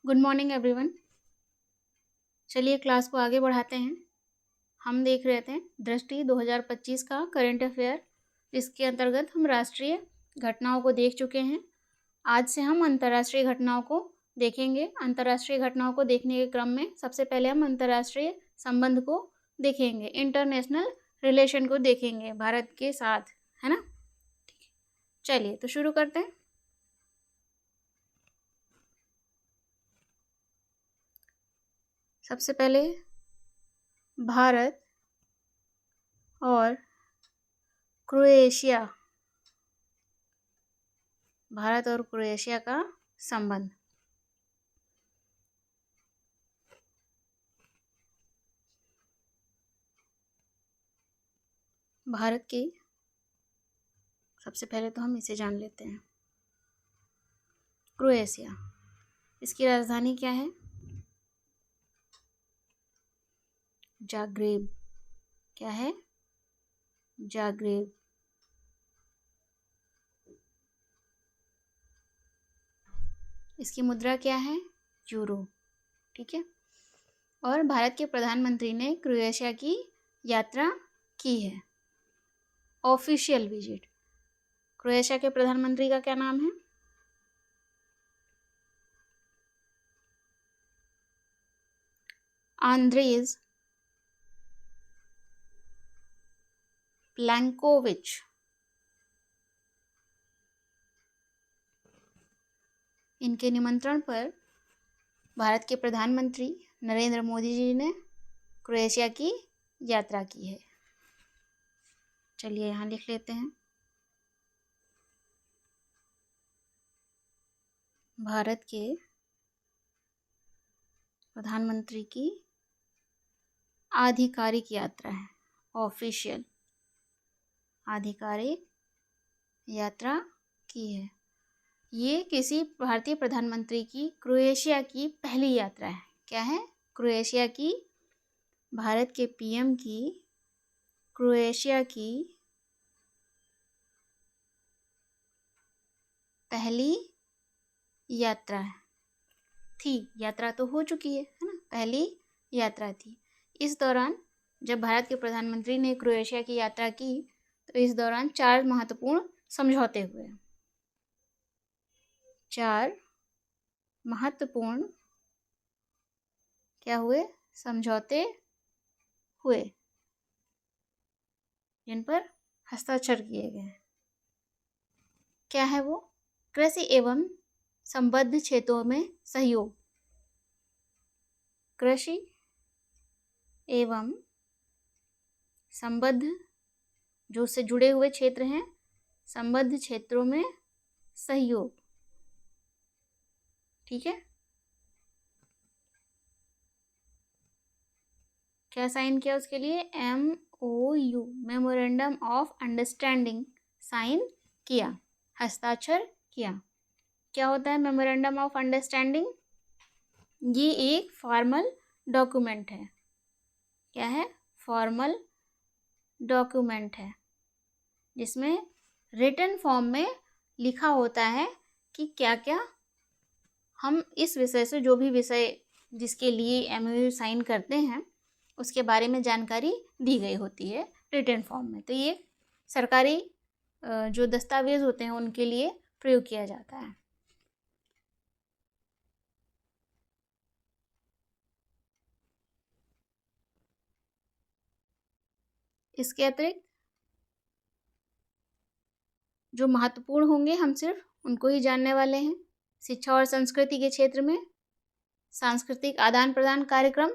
Good morning everyone. चलिए class को आगे बढ़ाते हैं। हम देख रहे थे दृष्टि 2025 का करंट अफेयर। इसके अंतर्गत हम राष्ट्रीय घटनाओं को देख चुके हैं। आज से हम अंतर्राष्ट्रीय घटनाओं को देखेंगे। अंतर्राष्ट्रीय घटनाओं को देखने के क्रम में सबसे पहले हम अंतर्राष्ट्रीय संबंध को देखेंगे, इंटरनेशनल रिलेशन को देखेंगे भारत के साथ, है ना। ठीक है, चलिए तो शुरू करते हैं। सबसे पहले भारत और क्रोएशिया, भारत और क्रोएशिया का संबंध। भारत की सबसे पहले तो हम इसे जान लेते हैं, क्रोएशिया। इसकी राजधानी क्या है? जाग्रेब। क्या है? जाग्रेब। इसकी मुद्रा क्या है? यूरो। ठीक है। और भारत के प्रधानमंत्री ने क्रोएशिया की यात्रा की है, ऑफिशियल विजिट। क्रोएशिया के प्रधानमंत्री का क्या नाम है? आंद्रेज प्लैंकोविच। इनके निमंत्रण पर भारत के प्रधानमंत्री नरेंद्र मोदी जी ने क्रोएशिया की यात्रा की है। चलिए यहाँ लिख लेते हैं, भारत के प्रधानमंत्री की आधिकारिक यात्रा है, ऑफिशियल आधिकारिक यात्रा की है। ये किसी भारतीय प्रधानमंत्री की क्रोएशिया की पहली यात्रा है। क्या है? क्रोएशिया की, भारत के पीएम की क्रोएशिया की पहली यात्रा है। थी, यात्रा तो हो चुकी है ना, पहली यात्रा थी। इस दौरान जब भारत के प्रधानमंत्री ने क्रोएशिया की यात्रा की तो इस दौरान 4 महत्वपूर्ण समझौते हुए। 4 महत्वपूर्ण क्या हुए? समझौते हुए, जिन पर हस्ताक्षर किए गए। क्या है वो? कृषि एवं संबद्ध क्षेत्रों में सहयोग। कृषि एवं संबद्ध, जो उससे जुड़े हुए क्षेत्र हैं, संबद्ध क्षेत्रों में सहयोग। ठीक है। क्या साइन किया उसके लिए? MOU, memorandum of understanding, sign किया, हस्ताक्षर किया। क्या होता है मेमोरेंडम ऑफ अंडरस्टैंडिंग? ये एक फॉर्मल डॉक्यूमेंट है। क्या है? फॉर्मल डॉक्यूमेंट है, जिसमें रिटन फॉर्म में लिखा होता है कि क्या क्या हम इस विषय से, जो भी विषय जिसके लिए MOU साइन करते हैं, उसके बारे में जानकारी दी गई होती है रिटन फॉर्म में। तो ये सरकारी जो दस्तावेज होते हैं उनके लिए प्रयोग किया जाता है। इसके अतिरिक्त जो महत्वपूर्ण होंगे हम सिर्फ उनको ही जानने वाले हैं। शिक्षा और संस्कृति के क्षेत्र में सांस्कृतिक आदान प्रदान कार्यक्रम,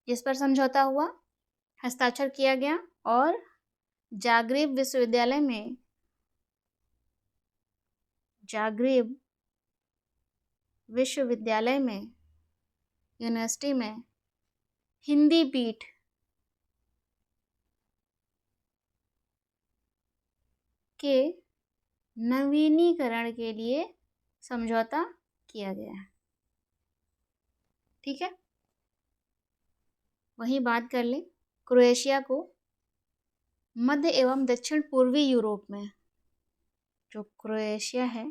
जिस पर समझौता हुआ, हस्ताक्षर किया गया। और जाग्रेब विश्वविद्यालय में, जाग्रेब विश्वविद्यालय में, यूनिवर्सिटी में हिंदी पीठ के नवीनीकरण के लिए समझौता किया गया है। ठीक है। वही बात कर लें, क्रोएशिया को मध्य एवं दक्षिण पूर्वी यूरोप में, जो क्रोएशिया है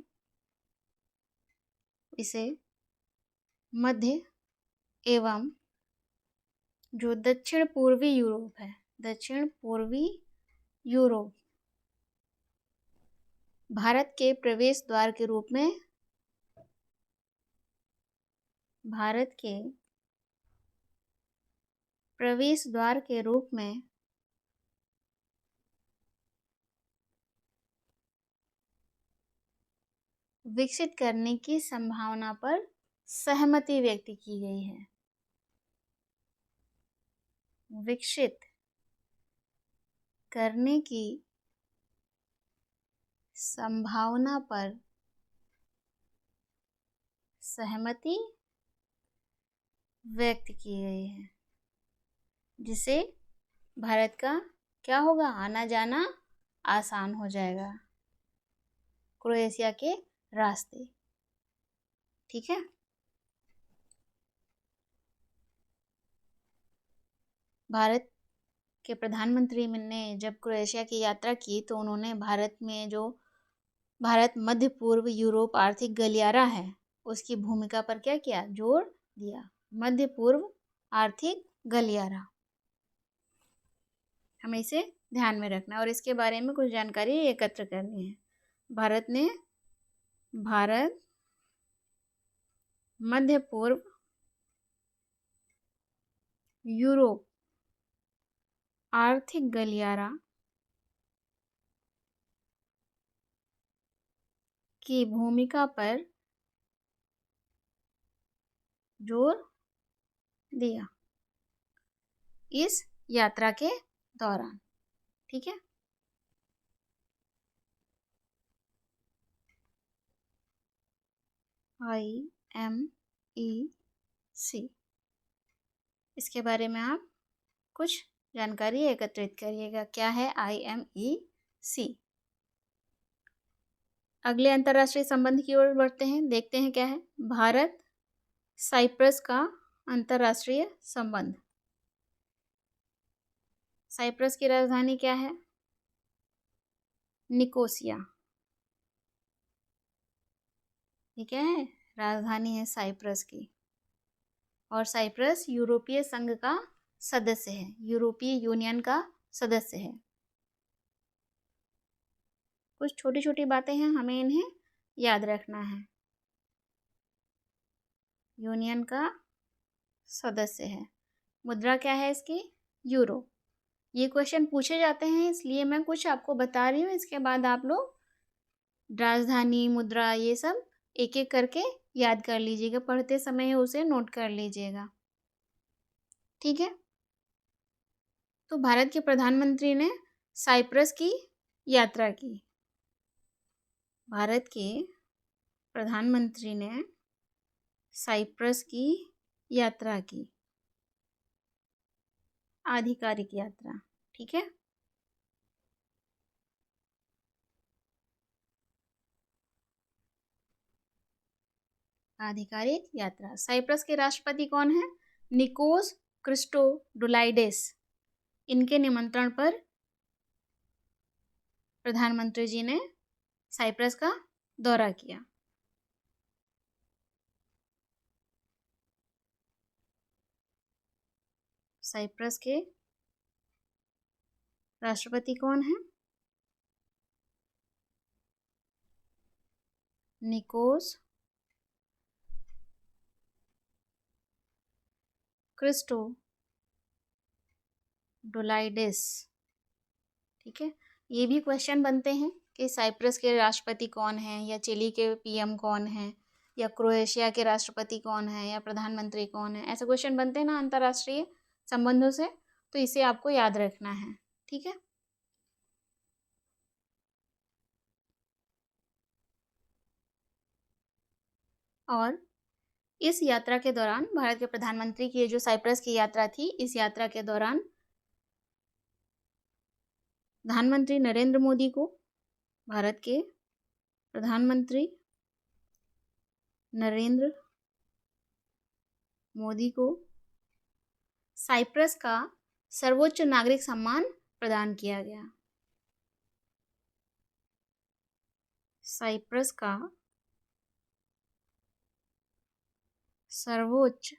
इसे मध्य एवं जो दक्षिण पूर्वी यूरोप है, दक्षिण पूर्वी यूरोप भारत के प्रवेश द्वार के रूप में, भारत के प्रवेश द्वार के रूप में विकसित करने की संभावना पर सहमति व्यक्त की गई है। विकसित करने की संभावना पर सहमति व्यक्त की गई है, जिससे भारत का क्या होगा, आना जाना आसान हो जाएगा क्रोएशिया के रास्ते। ठीक है। भारत के प्रधानमंत्री ने जब क्रोएशिया की यात्रा की तो उन्होंने भारत में जो भारत मध्य पूर्व यूरोप आर्थिक गलियारा है उसकी भूमिका पर क्या किया, जोर दिया। मध्य पूर्व आर्थिक गलियारा, हमें इसे ध्यान में रखना और इसके बारे में कुछ जानकारी एकत्र करनी है। भारत मध्य पूर्व यूरोप आर्थिक गलियारा की भूमिका पर जोर दिया इस यात्रा के दौरान। ठीक है। IMEC, इसके बारे में आप कुछ जानकारी एकत्रित करिएगा। क्या है IMEC? अगले अंतर्राष्ट्रीय संबंध की ओर बढ़ते हैं, देखते हैं क्या है। भारत साइप्रस का अंतर्राष्ट्रीय संबंध। साइप्रस की राजधानी क्या है? निकोसिया। ये क्या है? राजधानी है साइप्रस की। और साइप्रस यूरोपीय संघ का सदस्य है, यूरोपीय यूनियन का सदस्य है। कुछ छोटी छोटी बातें हैं, हमें इन्हें याद रखना है। यूनियन का सदस्य है। मुद्रा क्या है इसकी? यूरो। ये क्वेश्चन पूछे जाते हैं, इसलिए मैं कुछ आपको बता रही हूँ। इसके बाद आप लोग राजधानी, मुद्रा, ये सब एक एक करके याद कर लीजिएगा। पढ़ते समय उसे नोट कर लीजिएगा। ठीक है। तो भारत के प्रधानमंत्री ने साइप्रस की यात्रा की। भारत के प्रधानमंत्री ने साइप्रस की यात्रा की, आधिकारिक यात्रा। ठीक है। आधिकारिक यात्रा। साइप्रस के राष्ट्रपति कौन है? निकोस क्रिस्टोडोलाइडेस। इनके निमंत्रण पर प्रधानमंत्री जी ने साइप्रस का दौरा किया। साइप्रस के राष्ट्रपति कौन है? निकोस क्रिस्टोडोलाइडेस। ठीक है। ये भी क्वेश्चन बनते हैं कि साइप्रस के राष्ट्रपति कौन हैं, या चिली के PM कौन हैं, या क्रोएशिया के राष्ट्रपति कौन है, या प्रधानमंत्री कौन है। ऐसे क्वेश्चन बनते हैं ना अंतर्राष्ट्रीय संबंधों से, तो इसे आपको याद रखना है। ठीक है। और इस यात्रा के दौरान भारत के प्रधानमंत्री की जो साइप्रस की यात्रा थी, इस यात्रा के दौरान प्रधानमंत्री नरेंद्र मोदी को, भारत के प्रधानमंत्री नरेंद्र मोदी को साइप्रस का सर्वोच्च नागरिक सम्मान प्रदान किया गया। साइप्रस का सर्वोच्च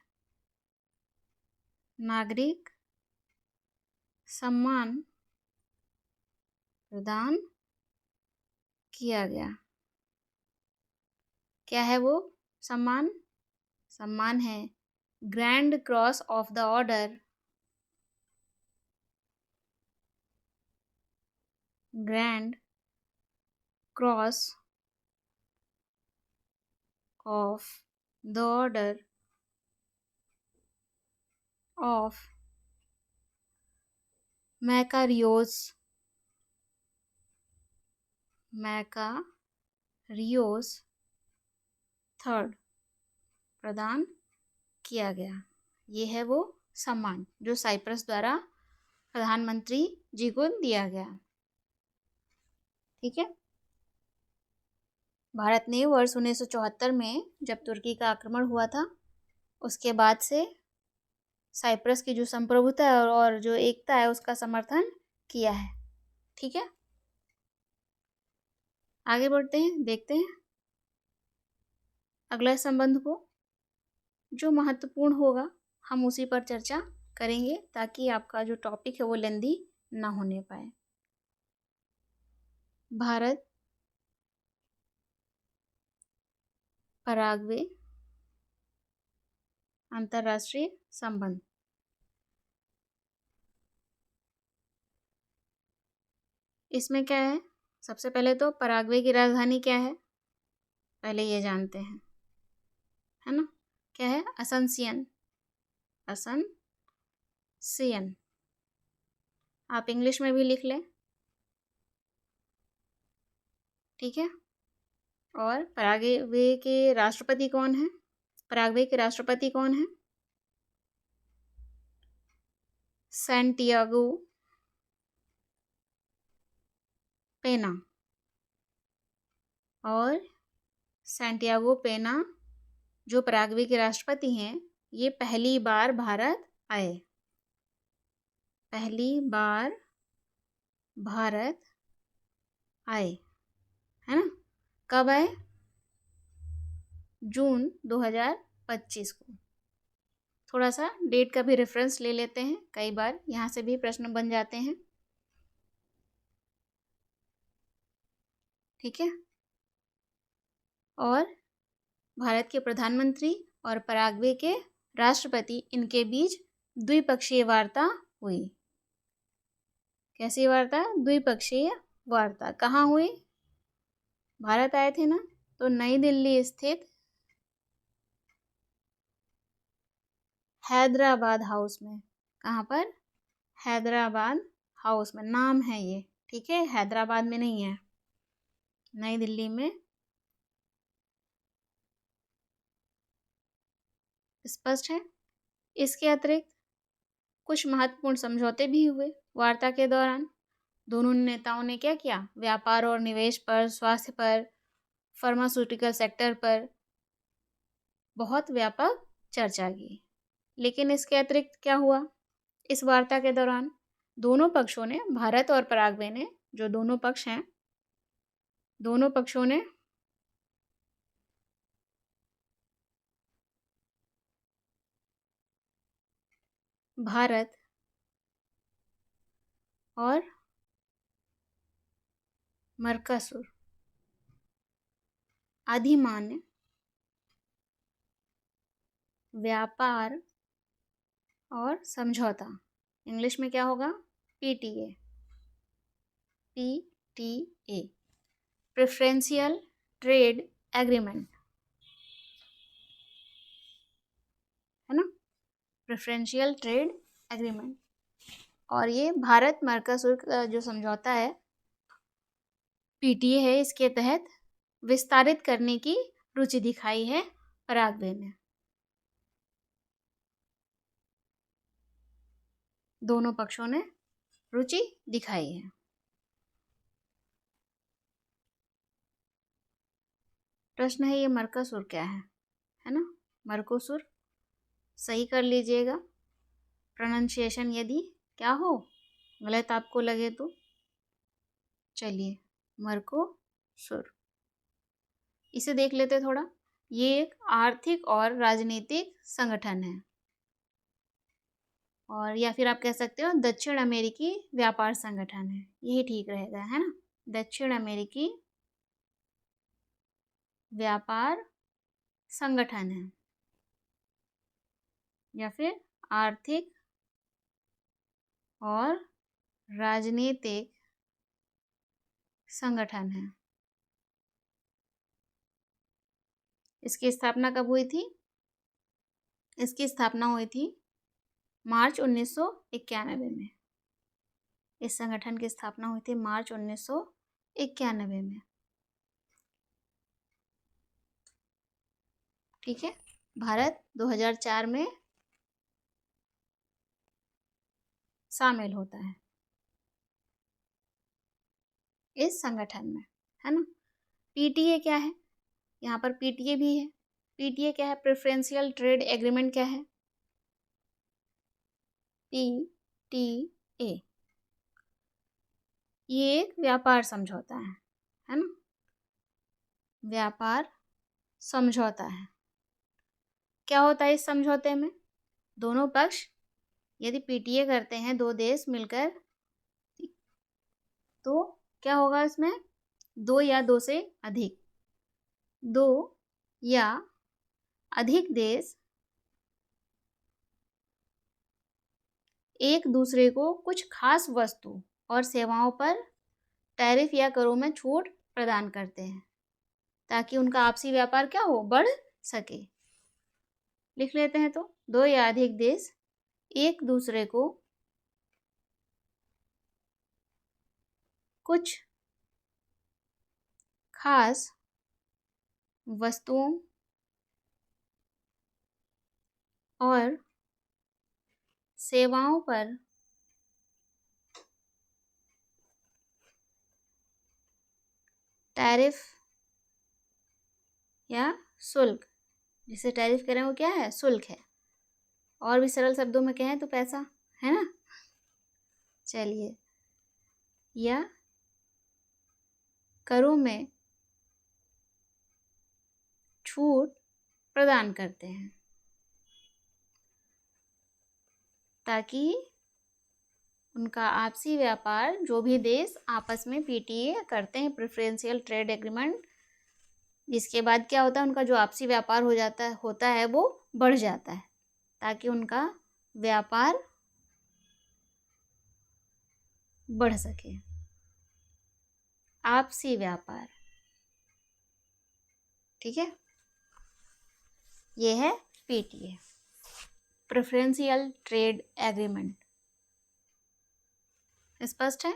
नागरिक सम्मान प्रदान किया गया। क्या है वो सम्मान? सम्मान है grand cross of the order, grand cross of the order of Makarios third प्रदान किया गया। ये है वो सम्मान जो साइप्रस द्वारा प्रधानमंत्री जी को दिया गया। ठीक है। भारत ने वर्ष 1974 में जब तुर्की का आक्रमण हुआ था, उसके बाद से साइप्रस की जो संप्रभुता है और जो एकता है उसका समर्थन किया है। ठीक है, आगे बढ़ते हैं, देखते हैं अगला संबंध को। जो महत्वपूर्ण होगा हम उसी पर चर्चा करेंगे ताकि आपका जो टॉपिक है वो लेंदी ना होने पाए। भारत पराग्वे अंतर्राष्ट्रीय संबंध। इसमें क्या है? सबसे पहले तो पराग्वे की राजधानी क्या है, पहले ये जानते हैं, है ना? क्या है? असनसियन। असनसियन आप इंग्लिश में भी लिख लें। ठीक है। और पराग्वे के राष्ट्रपति कौन है? पराग्वे के राष्ट्रपति कौन है? सैंटियागो पेना। और सैंटियागो पेना जो पराग्वे के राष्ट्रपति हैं, ये पहली बार भारत आए। पहली बार भारत आए, है ना? कब आए? जून 2025 को। थोड़ा सा डेट का भी रेफरेंस ले लेते हैं, कई बार यहाँ से भी प्रश्न बन जाते हैं। ठीक है। और भारत के प्रधानमंत्री और पराग्वे के राष्ट्रपति, इनके बीच द्विपक्षीय वार्ता हुई। कैसी वार्ता? द्विपक्षीय वार्ता। कहाँ हुई? भारत आए थे ना, तो नई दिल्ली स्थित हैदराबाद हाउस में। कहाँ पर? हैदराबाद हाउस में, नाम है ये। ठीक है, हैदराबाद में नहीं है, नई दिल्ली में। स्पष्ट है। इसके अतिरिक्त कुछ महत्वपूर्ण समझौते भी हुए वार्ता के दौरान। दोनों नेताओं ने क्या किया? व्यापार और निवेश पर, स्वास्थ्य पर, फार्मास्यूटिकल सेक्टर पर बहुत व्यापक चर्चा की। लेकिन इसके अतिरिक्त क्या हुआ? इस वार्ता के दौरान दोनों पक्षों ने, भारत और पराग्वे ने, जो दोनों पक्ष हैं, दोनों पक्षों ने भारत और मर्कसुर अधिमान्य व्यापार और समझौता, इंग्लिश में क्या होगा? PTA, प्रेफरेंशियल ट्रेड एग्रीमेंट, है ना? Preferential trade agreement. और ये भारत मर्कसुर का जो समझौता है, PTA है, इसके तहत विस्तारित करने की रुचि दिखाई है पराग्वे ने। दोनों पक्षों ने रुचि दिखाई है। प्रश्न है ये मर्कसुर क्या है ना? मर्कोसुर सही कर लीजिएगा प्रोनाउंसिएशन, यदि क्या हो गलत आपको लगे तो। चलिए, मर्कोसुर इसे देख लेते थोड़ा। ये एक आर्थिक और राजनीतिक संगठन है। और या फिर आप कह सकते हो दक्षिण अमेरिकी व्यापार संगठन है, यही ठीक रहेगा, है ना। दक्षिण अमेरिकी व्यापार संगठन है या फिर आर्थिक और राजनीतिक संगठन है। इसकी स्थापना कब हुई थी? इसकी स्थापना हुई थी मार्च 1991 में। इस संगठन की स्थापना हुई थी मार्च 1991 में। ठीक है। भारत 2004 में शामिल होता है इस संगठन में, है ना। पीटीए क्या है? यहाँ पर पीटीए भी है। पीटीए क्या है? प्रेफरेंशियल ट्रेड एग्रीमेंट क्या है? पीटीए ये एक व्यापार समझौता है ना। व्यापार समझौता है। क्या होता है इस समझौते में? दोनों पक्ष यदि पीटीए करते हैं, दो देश मिलकर, तो क्या होगा इसमें? दो या दो से अधिक, दो या अधिक देश एक दूसरे को कुछ खास वस्तु और सेवाओं पर टैरिफ या करों में छूट प्रदान करते हैं ताकि उनका आपसी व्यापार क्या हो? बढ़ सके। लिख लेते हैं तो, दो या अधिक देश एक दूसरे को कुछ खास वस्तुओं और सेवाओं पर टैरिफ या शुल्क, जिसे टैरिफ करें वो क्या है? शुल्क है। और भी सरल शब्दों में कहें तो पैसा, है ना। चलिए, या करों में छूट प्रदान करते हैं ताकि उनका आपसी व्यापार, जो भी देश आपस में पीटीए करते हैं, प्रेफरेंशियल ट्रेड एग्रीमेंट, जिसके बाद क्या होता है? उनका जो आपसी व्यापार होता है वो बढ़ जाता है ताकि उनका व्यापार बढ़ सके। आपसी व्यापार, ठीक है। ये है पीटीए, प्रेफरेंशियल ट्रेड एग्रीमेंट। स्पष्ट है?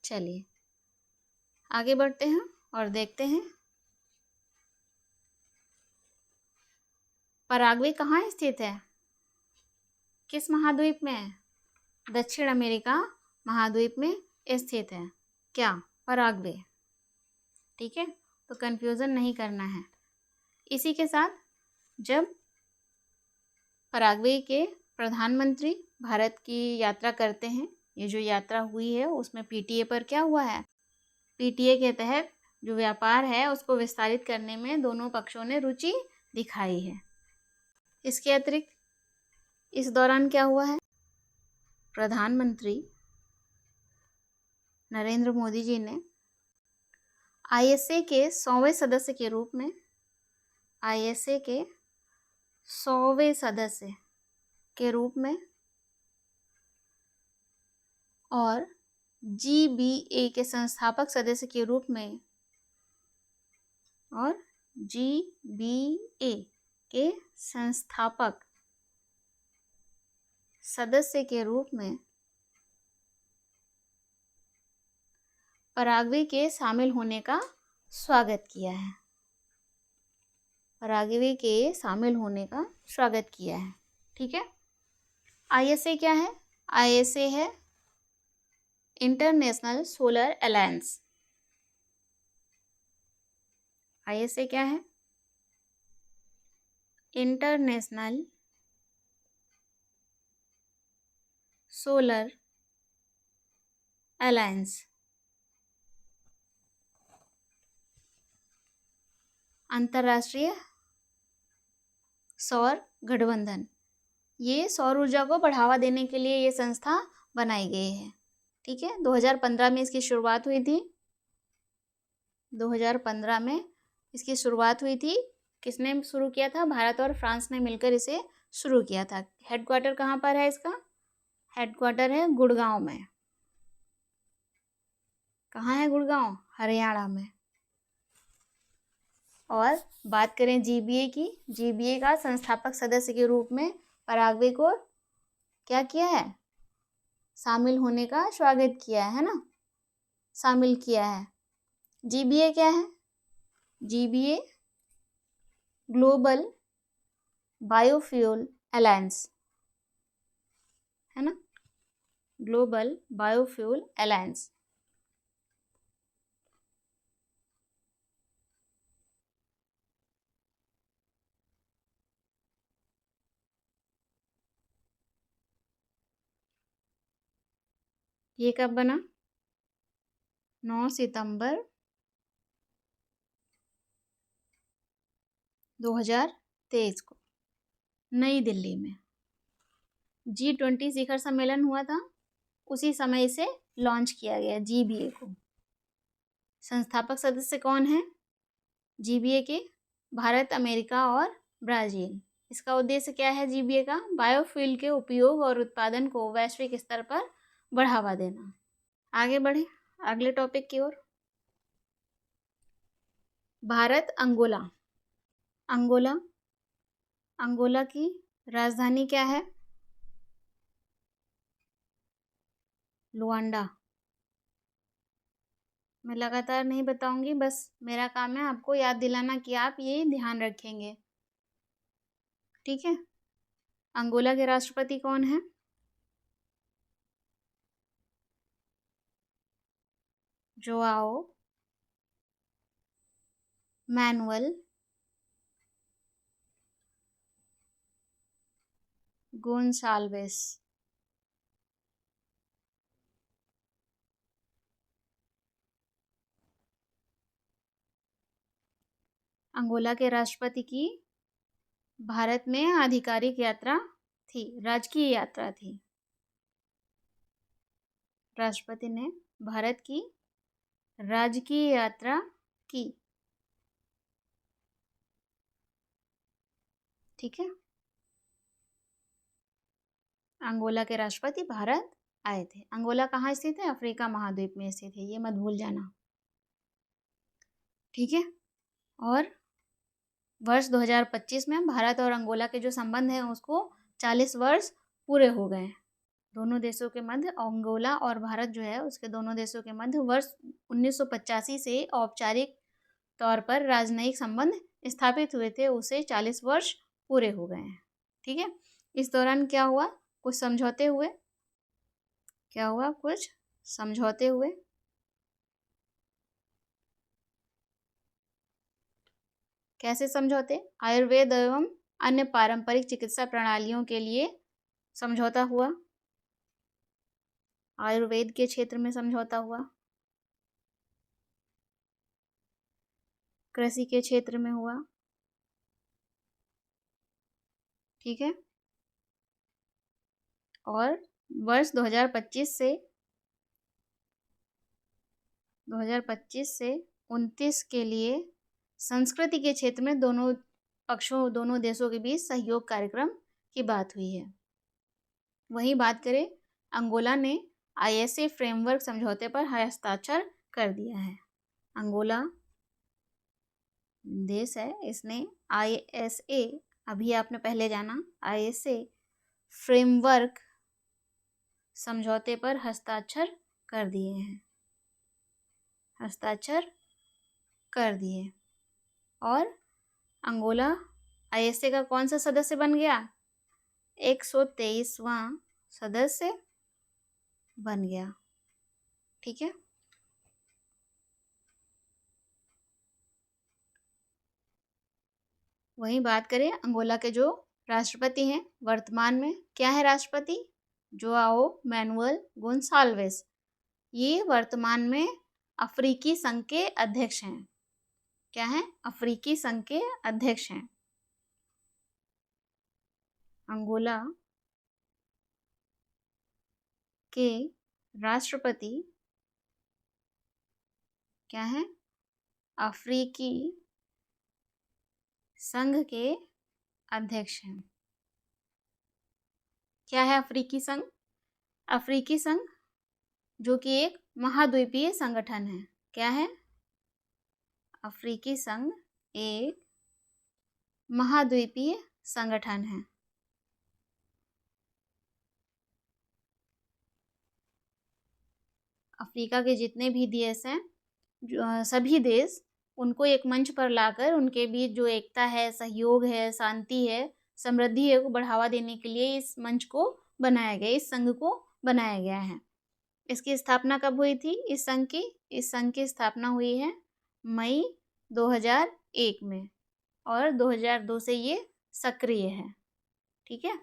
चलिए आगे बढ़ते हैं और देखते हैं पराग्वे कहाँ स्थित है? किस महाद्वीप में है? दक्षिण अमेरिका महाद्वीप में स्थित है। क्या? पराग्वे। ठीक है, तो कंफ्यूजन नहीं करना है। इसी के साथ जब पराग्वे के प्रधानमंत्री भारत की यात्रा करते हैं, ये जो यात्रा हुई है उसमें पीटीए पर क्या हुआ है? पीटीए के तहत जो व्यापार है उसको विस्तारित करने में दोनों पक्षों ने रुचि दिखाई है। इसके अतिरिक्त इस दौरान क्या हुआ है? प्रधानमंत्री नरेंद्र मोदी जी ने आईएसए के 100वें सदस्य के रूप में, आईएसए के 100वें सदस्य के रूप में और जीबीए के संस्थापक सदस्य के रूप में, और जीबीए के संस्थापक सदस्य के रूप में पराग्वे के शामिल होने का स्वागत किया है। पराग्वे के शामिल होने का स्वागत किया है। ठीक है। आईएसए क्या है? आईएसए है इंटरनेशनल सोलर अलायंस। आईएसए क्या है? International solar alliance. अंतर्राष्ट्रीय सौर गठबंधन। ये सौर ऊर्जा को बढ़ावा देने के लिए ये संस्था बनाई गई है। ठीक है, 2015 में इसकी शुरुआत हुई थी। 2015 में इसकी शुरुआत हुई थी। किसने शुरू किया था? भारत और फ्रांस ने मिलकर इसे शुरू किया था। हेडक्वार्टर कहाँ पर है इसका? हेडक्वार्टर है गुड़गांव में। कहाँ है गुड़गांव? हरियाणा में। और बात करें जीबीए की, जीबीए का संस्थापक सदस्य के रूप में पराग्वे को क्या किया है? शामिल होने का स्वागत किया है ना, शामिल किया है। जीबीए क्या है? जीबीए ग्लोबल बायोफ्यूल अलायंस है ना, ग्लोबल बायोफ्यूल अलायंस। ये कब बना? 9 सितंबर 2023 को नई दिल्ली में G20 शिखर सम्मेलन हुआ था, उसी समय से लॉन्च किया गया जीबीए को। संस्थापक सदस्य कौन है जीबीए के? भारत, अमेरिका और ब्राज़ील। इसका उद्देश्य क्या है जीबीए का? बायोफ्यूल के उपयोग और उत्पादन को वैश्विक स्तर पर बढ़ावा देना। आगे बढ़े अगले टॉपिक की ओर। भारत अंगोला। अंगोला, अंगोला की राजधानी क्या है? लुआंडा। मैं लगातार नहीं बताऊंगी, बस मेरा काम है आपको याद दिलाना कि आप ये ध्यान रखेंगे। ठीक है, अंगोला के राष्ट्रपति कौन है? Joao manual Gonsalves. अंगोला के राष्ट्रपति की भारत में आधिकारिक यात्रा थी, राजकीय यात्रा थी। राष्ट्रपति ने भारत की राजकीय यात्रा की। ठीक है, अंगोला के राष्ट्रपति भारत आए थे। अंगोला कहाँ स्थित है? अफ्रीका महाद्वीप में स्थित है, ये मत भूल जाना। ठीक है, और वर्ष 2025 में भारत और अंगोला के जो संबंध हैं उसको 40 वर्ष पूरे हो गए। दोनों देशों के मध्य, अंगोला और भारत जो है उसके दोनों देशों के मध्य वर्ष 1985 से औपचारिक तौर पर राजनयिक संबंध स्थापित हुए थे, उसे 40 वर्ष पूरे हो गए हैं। ठीक है, इस दौरान क्या हुआ? कुछ समझौते हुए। क्या हुआ? कुछ समझौते हुए। कैसे समझौते? आयुर्वेद एवं अन्य पारंपरिक चिकित्सा प्रणालियों के लिए समझौता हुआ। आयुर्वेद के क्षेत्र में समझौता हुआ, कृषि के क्षेत्र में हुआ। ठीक है, और वर्ष 2025 से 29 के लिए संस्कृति के क्षेत्र में दोनों पक्षों, दोनों देशों के बीच सहयोग कार्यक्रम की बात हुई है। वहीं बात करें, अंगोला ने ISA फ्रेमवर्क समझौते पर हस्ताक्षर कर दिया है। अंगोला देश है, इसने ISA, अभी आपने पहले जाना, ISA फ्रेमवर्क समझौते पर हस्ताक्षर कर दिए हैं, हस्ताक्षर कर दिए। और अंगोला ISA का कौन सा सदस्य बन गया? 123वां सदस्य बन गया। ठीक है, वहीं बात करें अंगोला के जो राष्ट्रपति हैं वर्तमान में, क्या है राष्ट्रपति? Joao manual Gonsalves. ये वर्तमान में अफ्रीकी संघ के अध्यक्ष हैं। क्या है? अफ्रीकी संघ के अध्यक्ष हैं। अंगोला के राष्ट्रपति क्या हैं? अफ्रीकी संघ के अध्यक्ष हैं। क्या है अफ्रीकी संघ? अफ्रीकी संघ जो कि एक महाद्वीपीय संगठन है। क्या है? अफ्रीकी संघ एक महाद्वीपीय संगठन है। अफ्रीका के जितने भी देश हैं, सभी देश उनको एक मंच पर लाकर उनके बीच जो एकता है, सहयोग है, शांति है, समृद्धि है को बढ़ावा देने के लिए इस मंच को बनाया गया, इस संघ को बनाया गया है। इसकी स्थापना कब हुई थी? इस संघ की स्थापना हुई है मई 2001 में और 2002 से ये सक्रिय है। ठीक है।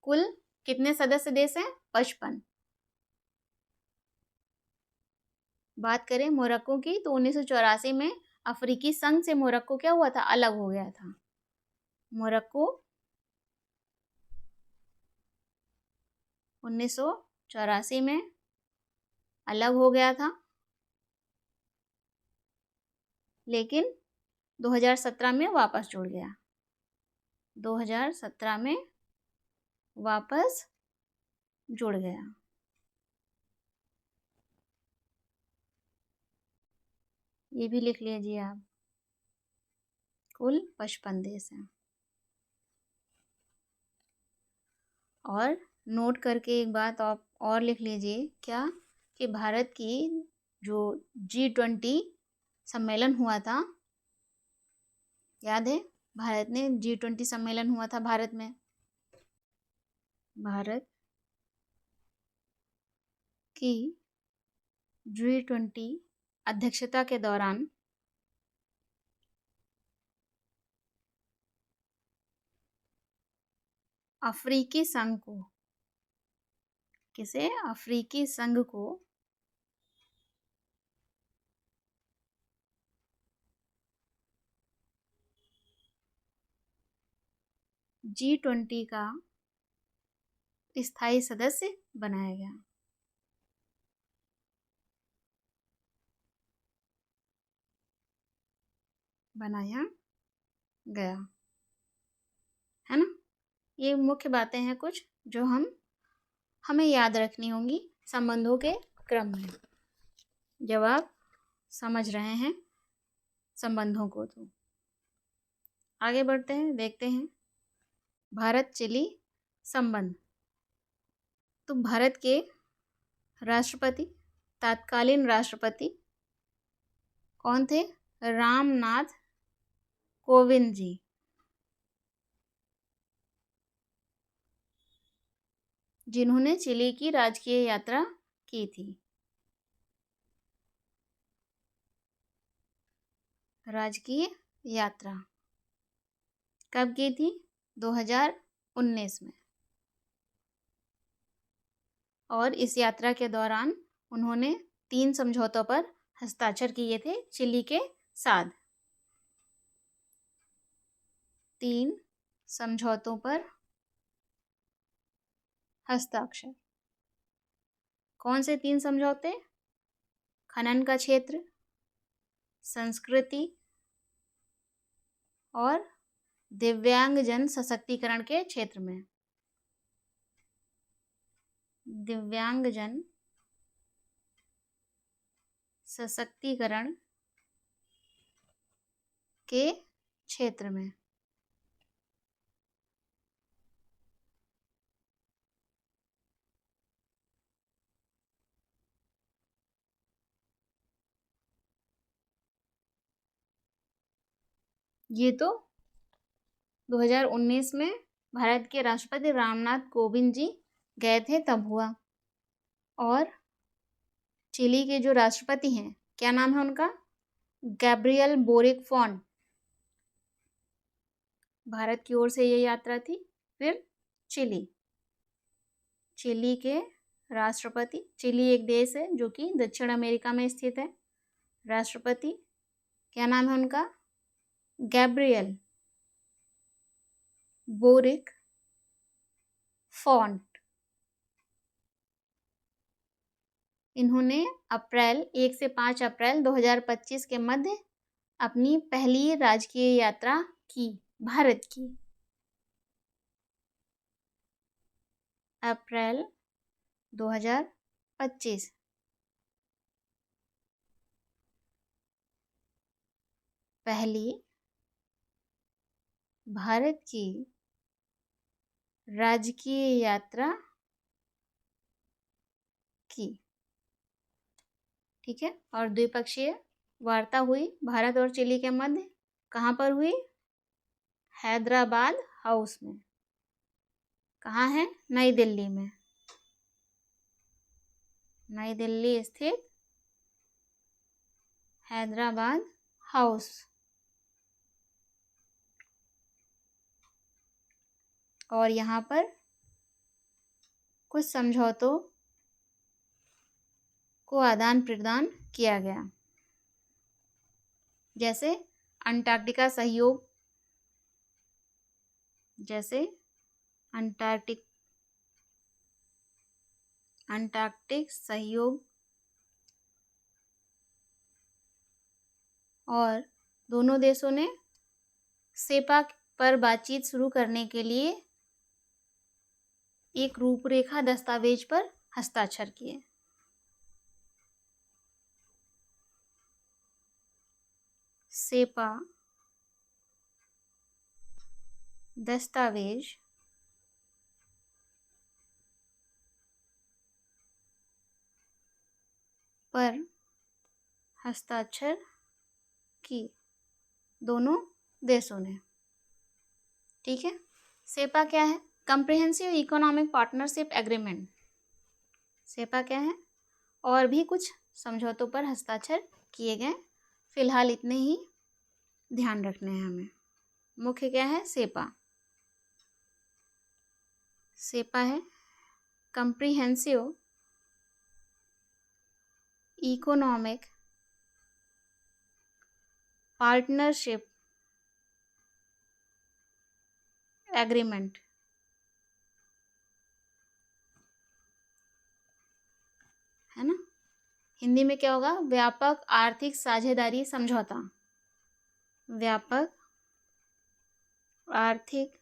कुल कितने सदस्य देश हैं? 55। बात करें मोरक्को की तो 1984 में अफ्रीकी संघ से मोरक्को क्या हुआ था? अलग हो गया था। मोरक्को 1984 में अलग हो गया था, लेकिन 2017 में वापस जुड़ गया। 2017 में वापस जुड़ गया। ये भी लिख लीजिए आप। कुल 55 देश हैं। और नोट करके एक बात आप और लिख लीजिए, क्या कि भारत की जो G20 सम्मेलन हुआ था, याद है? भारत ने G20 सम्मेलन हुआ था भारत में। भारत की G20 अध्यक्षता के दौरान अफ्रीकी संघ को, किसे? अफ्रीकी संघ को G20 का स्थायी सदस्य बनाया गया। बनाया गया है ना। ये मुख्य बातें हैं कुछ जो हमें याद रखनी होंगी संबंधों के क्रम में, जब आप समझ रहे हैं संबंधों को। तो आगे बढ़ते हैं, देखते हैं भारत चिली संबंध। तो भारत के राष्ट्रपति, तत्कालीन राष्ट्रपति कौन थे? रामनाथ कोविंद जी। जिन्होंने चिली की राजकीय यात्रा की थी। राजकीय यात्रा कब की थी? 2019 में। और इस यात्रा के दौरान उन्होंने 3 समझौतों पर हस्ताक्षर किए थे चिली के साथ। 3 समझौतों पर हस्ताक्षर। कौन से 3 समझौते? खनन का क्षेत्र, संस्कृति और दिव्यांगजन सशक्तिकरण के क्षेत्र में। दिव्यांगजन सशक्तिकरण के क्षेत्र में। ये तो 2019 में भारत के राष्ट्रपति रामनाथ कोविंद जी गए थे तब हुआ। और चिली के जो राष्ट्रपति हैं, क्या नाम है उनका? Gabriel boric font. भारत की ओर से ये यात्रा थी। फिर चिली के राष्ट्रपति, चिली एक देश है जो कि दक्षिण अमेरिका में स्थित है। राष्ट्रपति क्या नाम है उनका? Gabriel boric font. इन्होंने 1 से 5 अप्रैल 2025 के मध्य अपनी पहली राजकीय यात्रा की, भारत की। अप्रैल 2025 पहली भारत की राजकीय यात्रा की। ठीक है। और द्विपक्षीय वार्ता हुई भारत और चिली के मध्य। कहाँ पर हुई? हैदराबाद हाउस में। कहाँ है? नई दिल्ली में। नई दिल्ली स्थित हैदराबाद हाउस। और यहाँ पर कुछ समझौतों को आदान प्रदान किया गया, जैसे अंटार्कटिका सहयोग, जैसे अंटार्कटिक सहयोग, और दोनों देशों ने सेपा पर बातचीत शुरू करने के लिए एक रूपरेखा दस्तावेज पर हस्ताक्षर किए। सेपा दस्तावेज पर हस्ताक्षर की दोनों देशों ने। ठीक है। सेपा क्या है? Comprehensive economic partnership agreement. CEPA क्या है? और भी कुछ समझौतों पर हस्ताक्षर किए गए, फिलहाल इतने ही ध्यान रखने हैं हमें। मुख्य क्या है? सेपा। सेपा है कंप्रिहेंसिव इकोनॉमिक पार्टनरशिप एग्रीमेंट। है ना? हिंदी में क्या होगा? व्यापक आर्थिक साझेदारी समझौता। व्यापक आर्थिक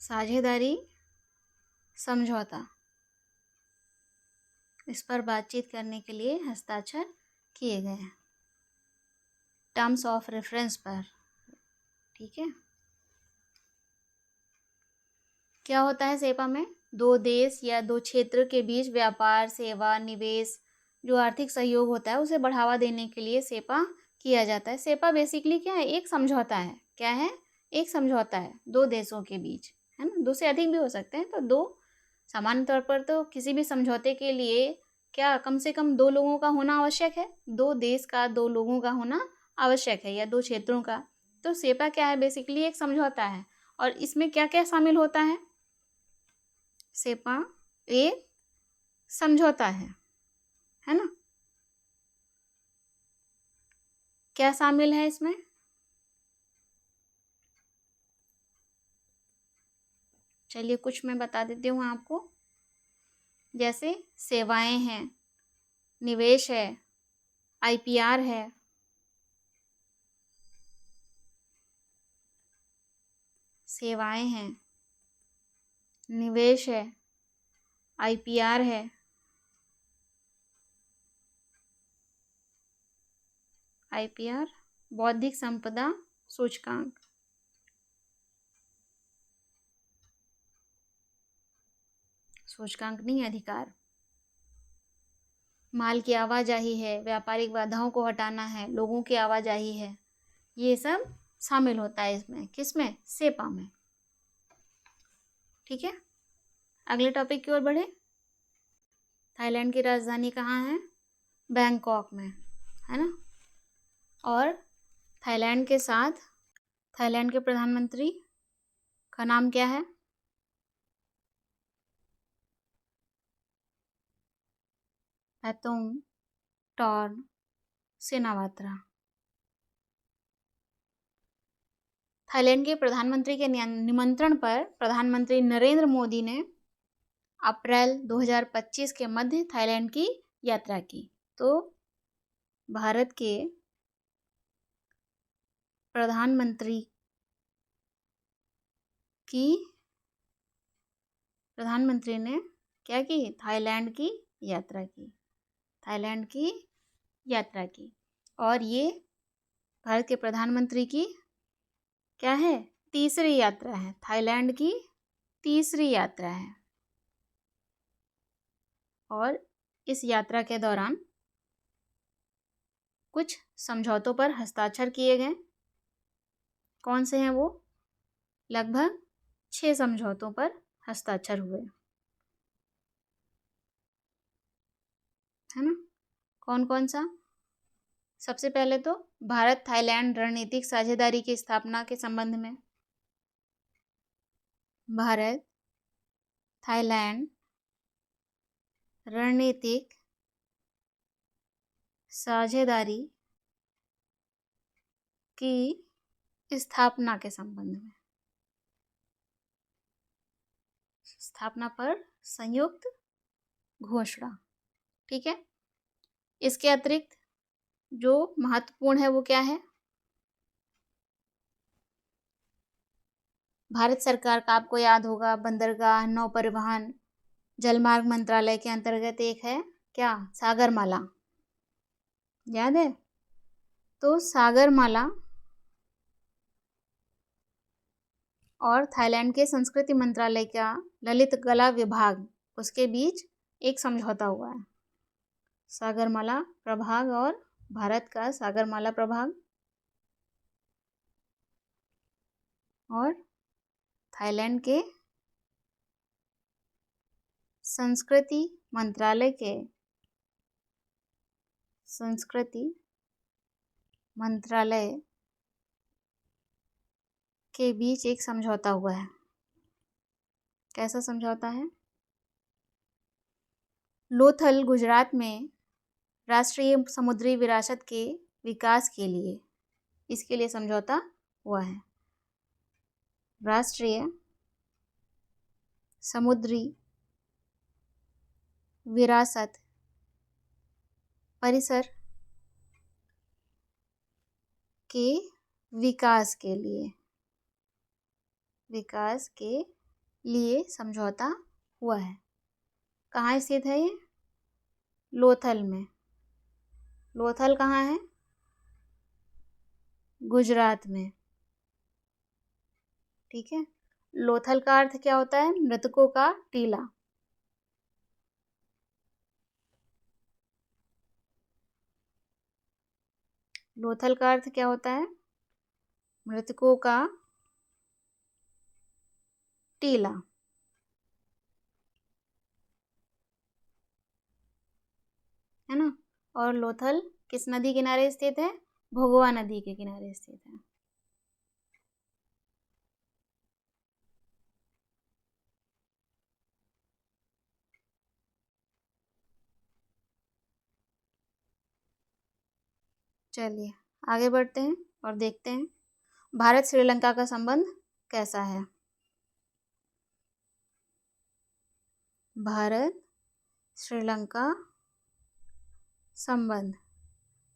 साझेदारी समझौता। इस पर बातचीत करने के लिए हस्ताक्षर किए गए हैं, टर्म्स ऑफ रेफरेंस पर। ठीक है। क्या होता है सेपा में? दो देश या दो क्षेत्र के बीच व्यापार, सेवा, निवेश, जो आर्थिक सहयोग होता है उसे बढ़ावा देने के लिए सेपा किया जाता है। सेपा बेसिकली क्या है? एक समझौता है। क्या है? एक समझौता है दो देशों के बीच, है ना? दो से अधिक भी हो सकते हैं। तो दो, सामान्य तौर पर तो किसी भी समझौते के लिए क्या कम से कम दो लोगों का होना आवश्यक है? दो देश का, दो लोगों का होना आवश्यक है, या दो क्षेत्रों का। तो सेपा क्या है? बेसिकली एक समझौता है। और इसमें क्या क्या शामिल होता है? सेपा एक समझौता है ना? क्या शामिल है इसमें? चलिए कुछ मैं बता देती हूँ आपको। जैसे सेवाएं हैं, निवेश है, आईपीआर है, सेवाएं हैं, निवेश है, आईपीआर है, आईपीआर बौद्धिक संपदा सूचकांक, सूचकांक नहीं, अधिकार, माल की आवाजाही है, व्यापारिक बाधाओं को हटाना है, लोगों की आवाजाही है, ये सब शामिल होता है इसमें। किसमें? सेपा में। ठीक है। अगले टॉपिक की ओर बढ़े। थाईलैंड की राजधानी कहाँ है? बैंकॉक में, है ना? और थाईलैंड के साथ थाईलैंड के प्रधानमंत्री का नाम क्या है? पैथुम टॉर्न सिनावात्रा। थाईलैंड के प्रधानमंत्री के निमंत्रण पर प्रधानमंत्री नरेंद्र मोदी ने अप्रैल 2025 के मध्य थाईलैंड की यात्रा की। तो भारत के प्रधानमंत्री ने क्या की? थाईलैंड की यात्रा की। थाईलैंड की यात्रा की। और ये भारत के प्रधानमंत्री की क्या है? तीसरी यात्रा है। थाईलैंड की तीसरी यात्रा है। और इस यात्रा के दौरान कुछ समझौतों पर हस्ताक्षर किए गए। कौन से हैं वो? लगभग 6 समझौतों पर हस्ताक्षर हुए, है ना? कौन कौन सा? सबसे पहले तो भारत थाईलैंड रणनीतिक साझेदारी की स्थापना के संबंध में, भारत थाईलैंड रणनीतिक साझेदारी की स्थापना के संबंध में, स्थापना पर संयुक्त घोषणा। ठीक है। इसके अतिरिक्त जो महत्वपूर्ण है वो क्या है? भारत सरकार का, आपको याद होगा, बंदरगाह, नौ परिवहन, जलमार्ग मंत्रालय के अंतर्गत एक है क्या? सागरमाला। याद है? तो सागरमाला और थाईलैंड के संस्कृति मंत्रालय का ललित कला विभाग, उसके बीच एक समझौता हुआ है। सागरमाला प्रभाग और भारत का सागरमाला प्रभाग और थाईलैंड के संस्कृति मंत्रालय के बीच एक समझौता हुआ है। कैसा समझौता है? लोथल गुजरात में राष्ट्रीय समुद्री विरासत के विकास के लिए, इसके लिए समझौता हुआ है। राष्ट्रीय समुद्री विरासत परिसर के विकास के लिए समझौता हुआ है। कहाँ स्थित है ये? लोथल में। लोथल कहाँ है? गुजरात में। ठीक है। लोथल का अर्थ क्या होता है? मृतकों का टीला। लोथल का अर्थ क्या होता है? मृतकों का टीला। है ना? और लोथल किस नदी किनारे स्थित है? भोगवा नदी के किनारे स्थित है। चलिए आगे बढ़ते हैं और देखते हैं भारत श्रीलंका का संबंध कैसा है। भारत श्रीलंका संबंध।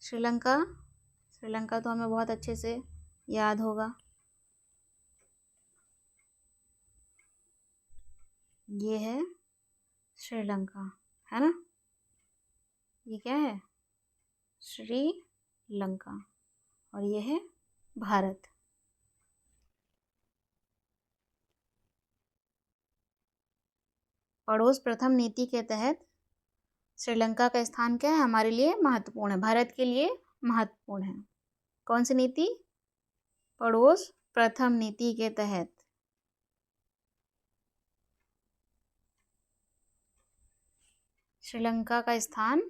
श्रीलंका तो हमें बहुत अच्छे से याद होगा। ये है श्रीलंका, है ना? ये क्या है? श्रीलंका। और ये है भारत। पड़ोस प्रथम नीति के तहत श्रीलंका का स्थान क्या है? हमारे लिए महत्वपूर्ण है, भारत के लिए महत्वपूर्ण है। कौन सी नीति? पड़ोस प्रथम नीति के तहत श्रीलंका का स्थान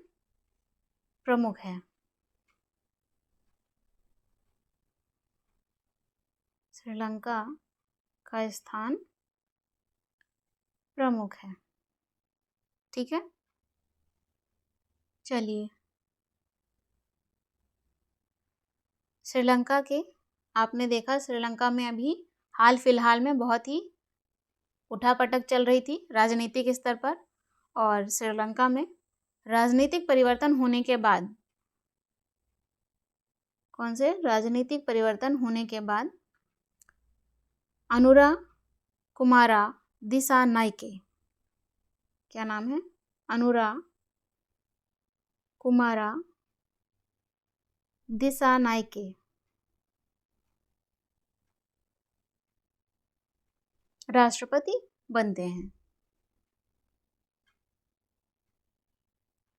प्रमुख है। श्रीलंका का स्थान प्रमुख है। ठीक है। चलिए, श्रीलंका के आपने देखा श्रीलंका में अभी हाल फिलहाल में बहुत ही उठापटक चल रही थी राजनीतिक स्तर पर, और श्रीलंका में राजनीतिक परिवर्तन होने के बाद, कौन से राजनीतिक परिवर्तन होने के बाद अनुरा कुमारा दिसानायके, क्या नाम है, अनुरा कुमारा दिसानायके राष्ट्रपति बनते हैं।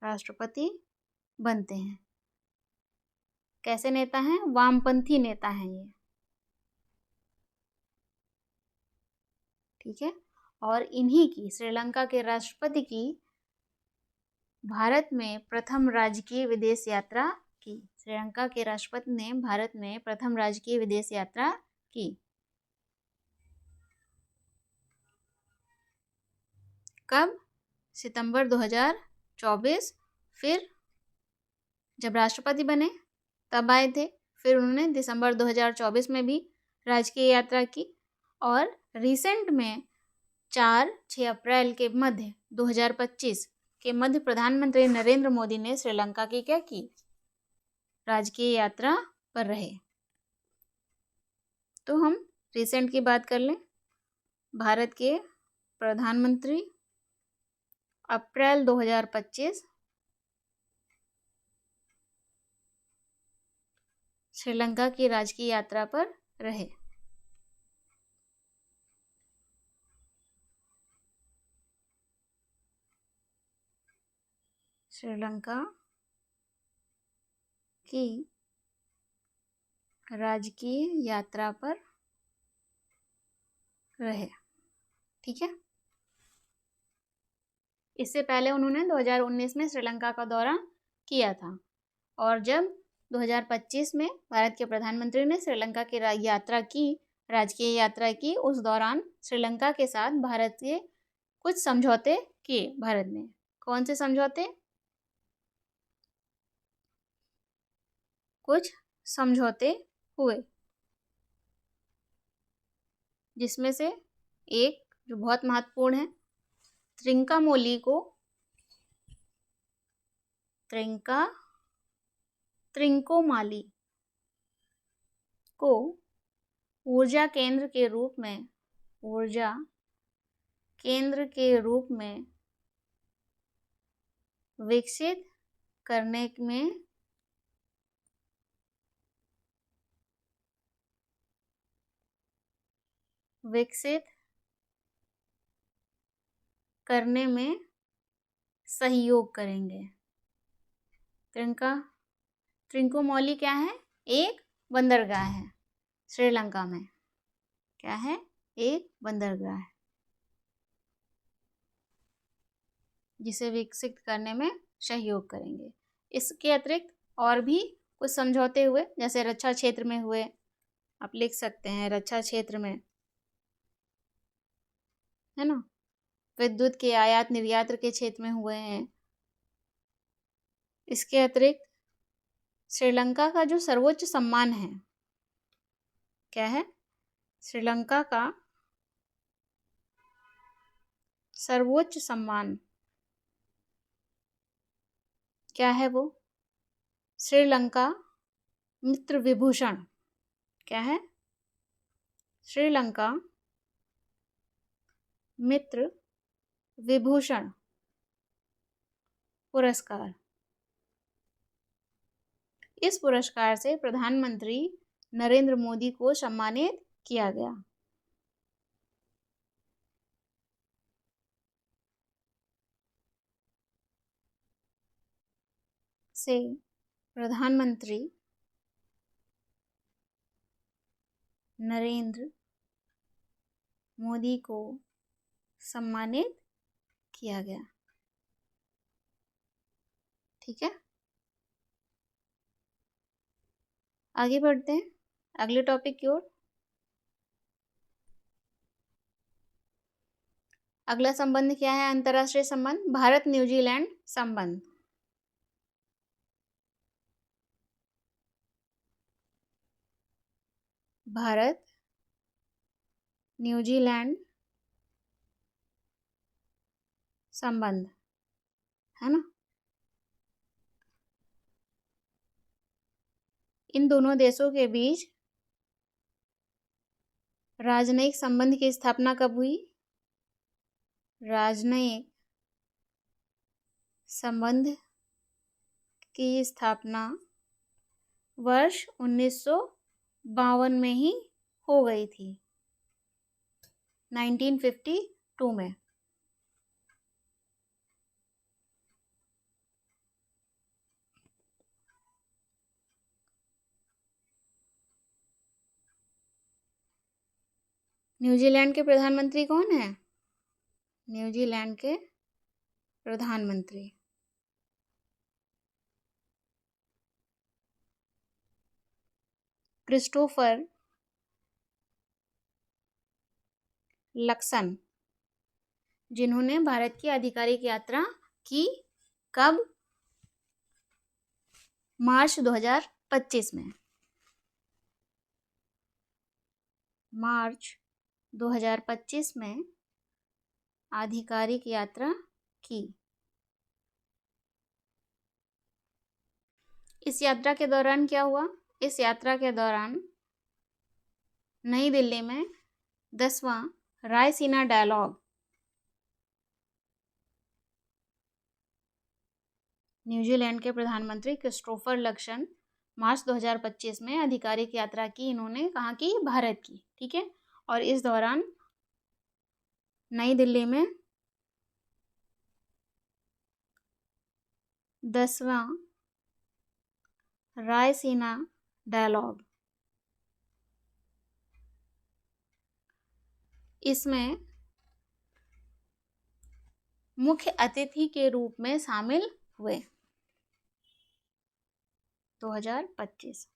राष्ट्रपति बनते हैं। कैसे नेता हैं? वामपंथी नेता हैं ये, ठीक है। और इन्हीं की, श्रीलंका के राष्ट्रपति की भारत में प्रथम राजकीय विदेश यात्रा की। श्रीलंका के राष्ट्रपति ने भारत में प्रथम राजकीय विदेश यात्रा की। कब? सितंबर 2024। फिर जब राष्ट्रपति बने तब आए थे। फिर उन्होंने दिसंबर 2024 में भी राजकीय यात्रा की। और रिसेंट में 4-6 अप्रैल के मध्य 2025 के मध्य प्रधानमंत्री नरेंद्र मोदी ने श्रीलंका की क्या की? राजकीय यात्रा पर रहे। तो हम रिसेंट की बात कर लें। भारत के प्रधानमंत्री अप्रैल 2025 श्रीलंका की राजकीय यात्रा पर रहे। श्रीलंका की राजकीय यात्रा पर रहे, ठीक है। इससे पहले उन्होंने 2019 में श्रीलंका का दौरा किया था। और जब 2025 में भारत के प्रधानमंत्री ने श्रीलंका की यात्रा की, राजकीय यात्रा की, उस दौरान श्रीलंका के साथ भारत के कुछ समझौते किए। भारत ने कौन से समझौते? कुछ समझौते हुए, जिसमें से एक जो बहुत महत्वपूर्ण है, त्रिंकोमाली को ऊर्जा केंद्र के रूप में विकसित करने में सहयोग करेंगे। त्रिंकोमाली क्या है? एक बंदरगाह है श्रीलंका में। क्या है? एक बंदरगाह है, जिसे विकसित करने में सहयोग करेंगे। इसके अतिरिक्त और भी कुछ समझौते हुए, जैसे रक्षा क्षेत्र में हुए। आप लिख सकते हैं रक्षा क्षेत्र में, है ना। विद्युत के आयात निर्यात के क्षेत्र में हुए हैं। इसके अतिरिक्त श्रीलंका का जो सर्वोच्च सम्मान है, क्या है? श्रीलंका का सर्वोच्च सम्मान क्या है? वो श्रीलंका मित्र विभूषण। क्या है? श्रीलंका मित्र विभूषण पुरस्कार। इस पुरस्कार से प्रधानमंत्री नरेंद्र मोदी को सम्मानित किया गया। से प्रधानमंत्री नरेंद्र मोदी को सम्मानित किया गया, ठीक है। आगे बढ़ते हैं अगले टॉपिक की ओर। अगला संबंध क्या है? अंतर्राष्ट्रीय संबंध, भारत न्यूजीलैंड संबंध। भारत न्यूजीलैंड संबंध, है ना। इन दोनों देशों के बीच राजनयिक संबंध की स्थापना कब हुई? राजनयिक संबंध की स्थापना वर्ष 1952 में ही हो गई थी, 1952 में। न्यूजीलैंड के प्रधानमंत्री कौन है? न्यूजीलैंड के प्रधानमंत्री क्रिस्टोफर लक्सन, जिन्होंने भारत की आधिकारिक यात्रा की कब? मार्च 2025 में। मार्च 2025 में आधिकारिक यात्रा की। इस यात्रा के दौरान क्या हुआ? इस यात्रा के दौरान नई दिल्ली में 10वां रायसीना डायलॉग, न्यूजीलैंड के प्रधानमंत्री क्रिस्टोफर लक्सन मार्च 2025 में आधिकारिक यात्रा की। इन्होंने कहाँ की? भारत की, ठीक है। और इस दौरान नई दिल्ली में 10वां रायसीना डायलॉग, इसमें मुख्य अतिथि के रूप में शामिल हुए। 2025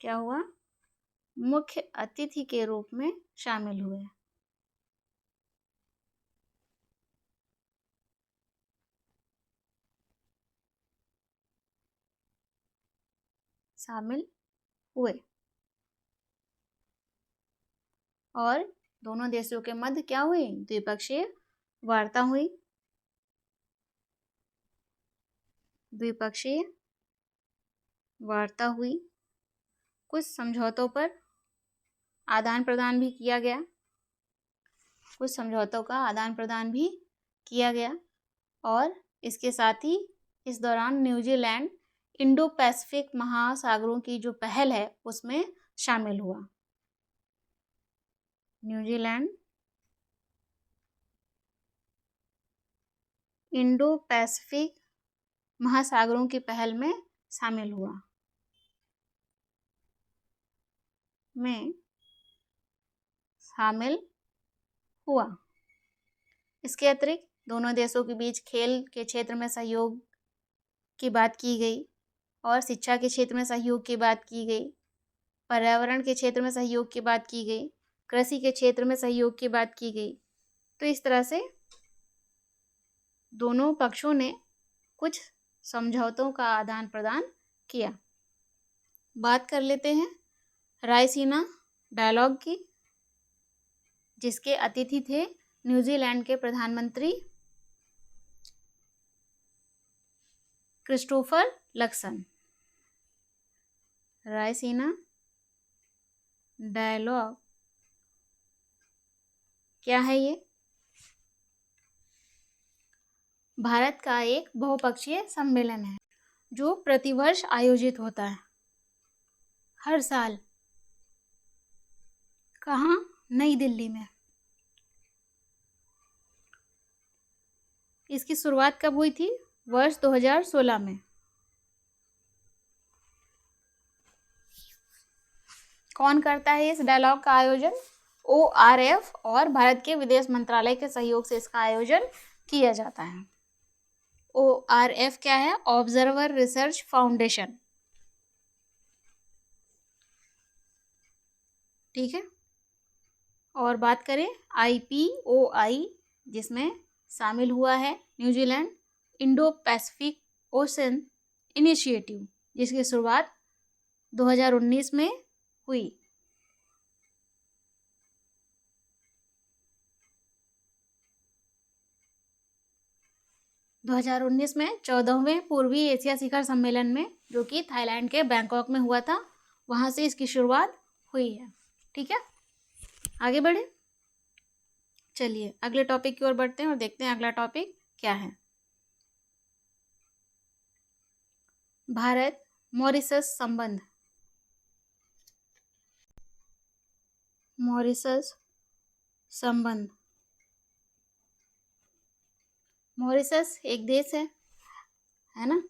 क्या हुआ? मुख्य अतिथि के रूप में शामिल हुए। शामिल हुए और दोनों देशों के मध्य क्या हुई? द्विपक्षीय वार्ता हुई। द्विपक्षीय वार्ता हुई। कुछ समझौतों पर आदान प्रदान भी किया गया। कुछ समझौतों का आदान प्रदान भी किया गया और इसके साथ ही इस दौरान न्यूजीलैंड इंडो पैसिफिक महासागरों की जो पहल है उसमें शामिल हुआ। न्यूजीलैंड इंडो पैसिफिक महासागरों की पहल में शामिल हुआ। इसके अतिरिक्त दोनों देशों के बीच खेल के क्षेत्र में सहयोग की बात की गई और शिक्षा के क्षेत्र में सहयोग की बात की गई, पर्यावरण के क्षेत्र में सहयोग की बात की गई, कृषि के क्षेत्र में सहयोग की बात की गई। तो इस तरह से दोनों पक्षों ने कुछ समझौतों का आदान प्रदान किया। बात कर लेते हैं रायसीना डायलॉग की, जिसके अतिथि थे न्यूजीलैंड के प्रधानमंत्री क्रिस्टोफर लक्सन। रायसीना डायलॉग क्या है? ये भारत का एक बहुपक्षीय सम्मेलन है जो प्रतिवर्ष आयोजित होता है, हर साल। कहाँ? नई दिल्ली में। इसकी शुरुआत कब हुई थी? वर्ष 2016 में। कौन करता है इस डायलॉग का आयोजन? ORF और भारत के विदेश मंत्रालय के सहयोग से इसका आयोजन किया जाता है। ORF क्या है? ऑब्जर्वर रिसर्च फाउंडेशन, ठीक है। और बात करें IPOI, जिसमें शामिल हुआ है New Zealand, Indo Pacific ocean initiative, जिसकी शुरुआत 2019 में हुई। 2019 में 14वें पूर्वी एशिया शिखर सम्मेलन में, जो कि थाईलैंड के बैंकॉक में हुआ था, वहाँ से इसकी शुरुआत हुई है। ठीक है, आगे बढ़े। चलिए अगले टॉपिक की ओर बढ़ते हैं और देखते हैं अगला टॉपिक क्या है। भारत मॉरिशस संबंध। मॉरिशस संबंध। मॉरिशस एक देश है ना,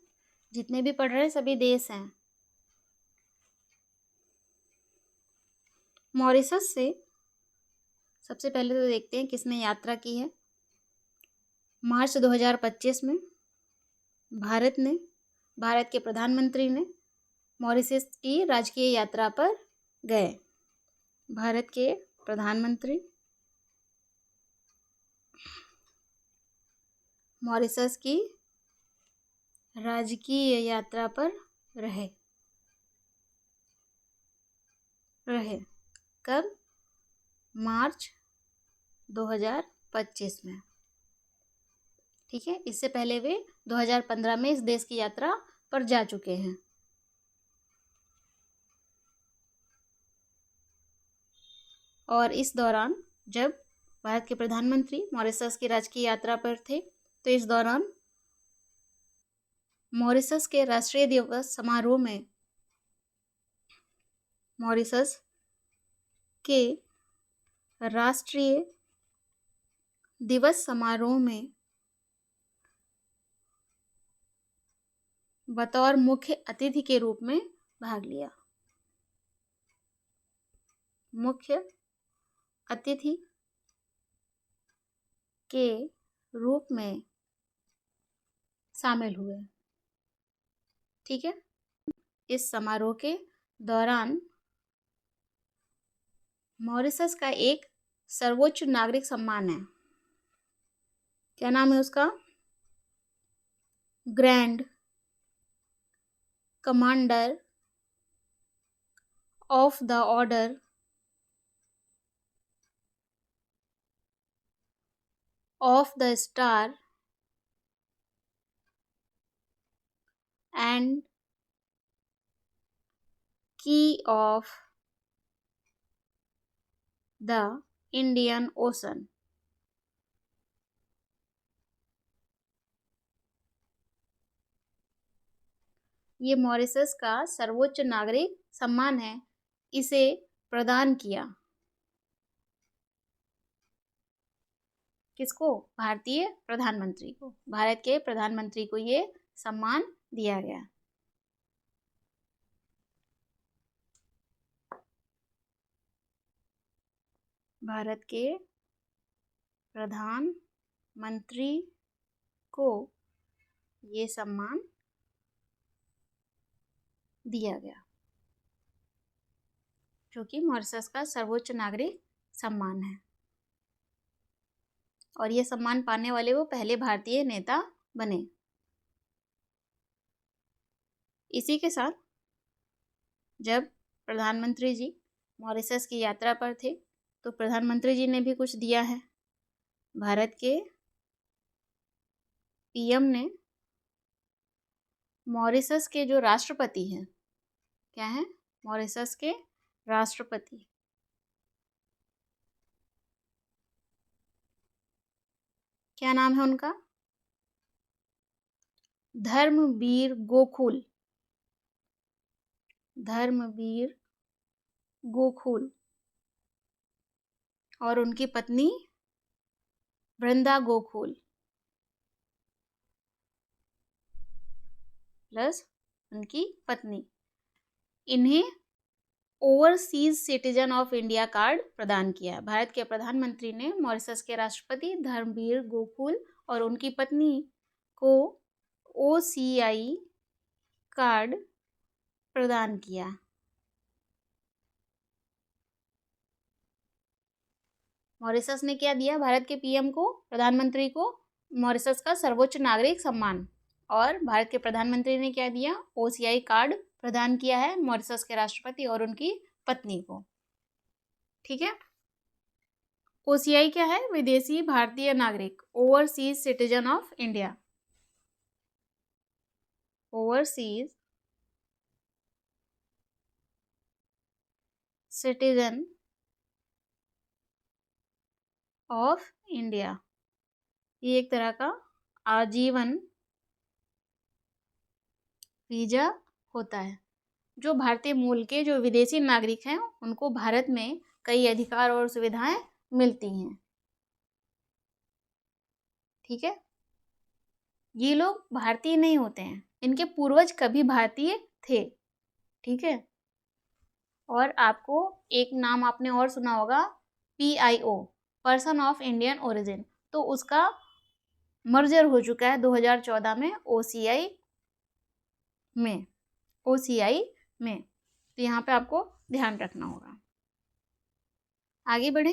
जितने भी पढ़ रहे सभी देश हैं। मॉरिशस से सबसे पहले तो देखते हैं किसने यात्रा की है। मार्च 2025 में भारत के प्रधानमंत्री ने मॉरिशस की राजकीय यात्रा पर गए। भारत के प्रधानमंत्री मॉरिशस की राजकीय यात्रा पर रहे। कब? मार्च 2025 में। ठीक है, इससे पहले वे 2015 में इस देश की यात्रा पर जा चुके हैं। और इस दौरान जब भारत के प्रधानमंत्री मॉरिशस की राजकीय यात्रा पर थे, तो इस दौरान मॉरिशस के राष्ट्रीय दिवस समारोह में मॉरिशस के राष्ट्रीय दिवस समारोह में बतौर मुख्य अतिथि के रूप में भाग लिया। मुख्य अतिथि के रूप में शामिल हुए। ठीक है, इस समारोह के दौरान मॉरिशस का एक सर्वोच्च नागरिक सम्मान है। क्या नाम है उसका? Grand commander of the order of the star and की ऑफ द इंडियन ओशन। ये मॉरिशस का सर्वोच्च नागरिक सम्मान है। इसे प्रदान किया किसको? भारतीय प्रधानमंत्री को। भारत के प्रधानमंत्री को ये सम्मान दिया गया। भारत के प्रधानमंत्री को ये सम्मान दिया गया, जो कि मॉरिशस का सर्वोच्च नागरिक सम्मान है। और ये सम्मान पाने वाले वो पहले भारतीय नेता बने। इसी के साथ जब प्रधानमंत्री जी मॉरिशस की यात्रा पर थे, तो प्रधानमंत्री जी ने भी कुछ दिया है। भारत के पीएम ने मॉरिशस के जो राष्ट्रपति हैं, क्या है? मॉरिशस के राष्ट्रपति क्या नाम है उनका? धर्मवीर गोकुल। धर्मवीर गोकुल और उनकी पत्नी वृंदा गोकुल प्लस उनकी पत्नी, इन्हें overseas citizen of India card प्रदान किया। भारत के प्रधानमंत्री ने मॉरिशस के राष्ट्रपति धर्मवीर गोकुल और उनकी पत्नी को OCI कार्ड प्रदान किया। मॉरिशस ने क्या दिया? भारत के पीएम को, प्रधानमंत्री को मॉरिशस का सर्वोच्च नागरिक सम्मान। और भारत के प्रधानमंत्री ने क्या दिया? OCI कार्ड प्रदान किया है मॉरिशस के राष्ट्रपति और उनकी पत्नी को। ठीक है, OCI क्या है? विदेशी भारतीय नागरिक, overseas citizen of India. Overseas citizen of India. ये एक तरह का आजीवन वीजा होता है। जो भारतीय मूल के जो विदेशी नागरिक हैं उनको भारत में कई अधिकार और सुविधाएं मिलती हैं। ठीक है, ये लोग भारतीय नहीं होते हैं, इनके पूर्वज कभी भारतीय थे। ठीक है, और आपको एक नाम आपने और सुना होगा, PIO, person of Indian origin, तो उसका मर्जर हो चुका है 2014 में OCI में। तो यहाँ पे आपको ध्यान रखना होगा। आगे बढ़े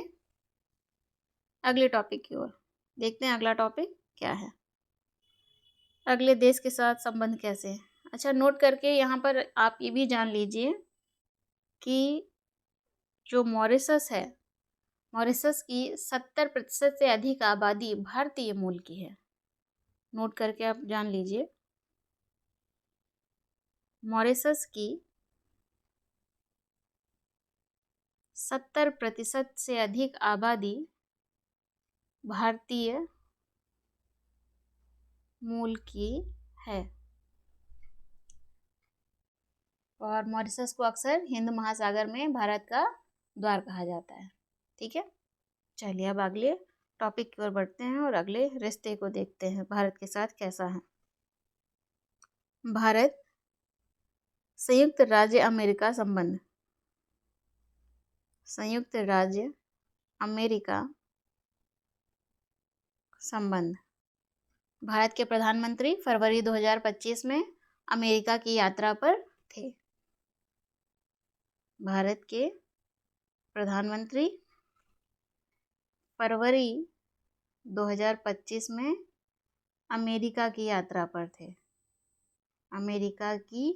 अगले टॉपिक की ओर, देखते हैं अगला टॉपिक क्या है। अगले देश के साथ संबंध कैसे है। अच्छा, नोट करके यहाँ पर आप ये भी जान लीजिए कि जो मॉरिशस है, मॉरिशस की 70% से अधिक आबादी भारतीय मूल की है। नोट करके आप जान लीजिए, मॉरिशस की 70% से अधिक आबादी भारतीय मूल की है। और मॉरिशस को अक्सर हिंद महासागर में भारत का द्वार कहा जाता है। ठीक है, चलिए अब अगले टॉपिक की ओर बढ़ते हैं और अगले रिश्ते को देखते हैं भारत के साथ कैसा है। भारत संयुक्त राज्य अमेरिका संबंध। संयुक्त राज्य अमेरिका संबंध। भारत के प्रधानमंत्री फरवरी 2025 में अमेरिका की यात्रा पर थे। भारत के प्रधानमंत्री फरवरी 2025 में अमेरिका की यात्रा पर थे। अमेरिका की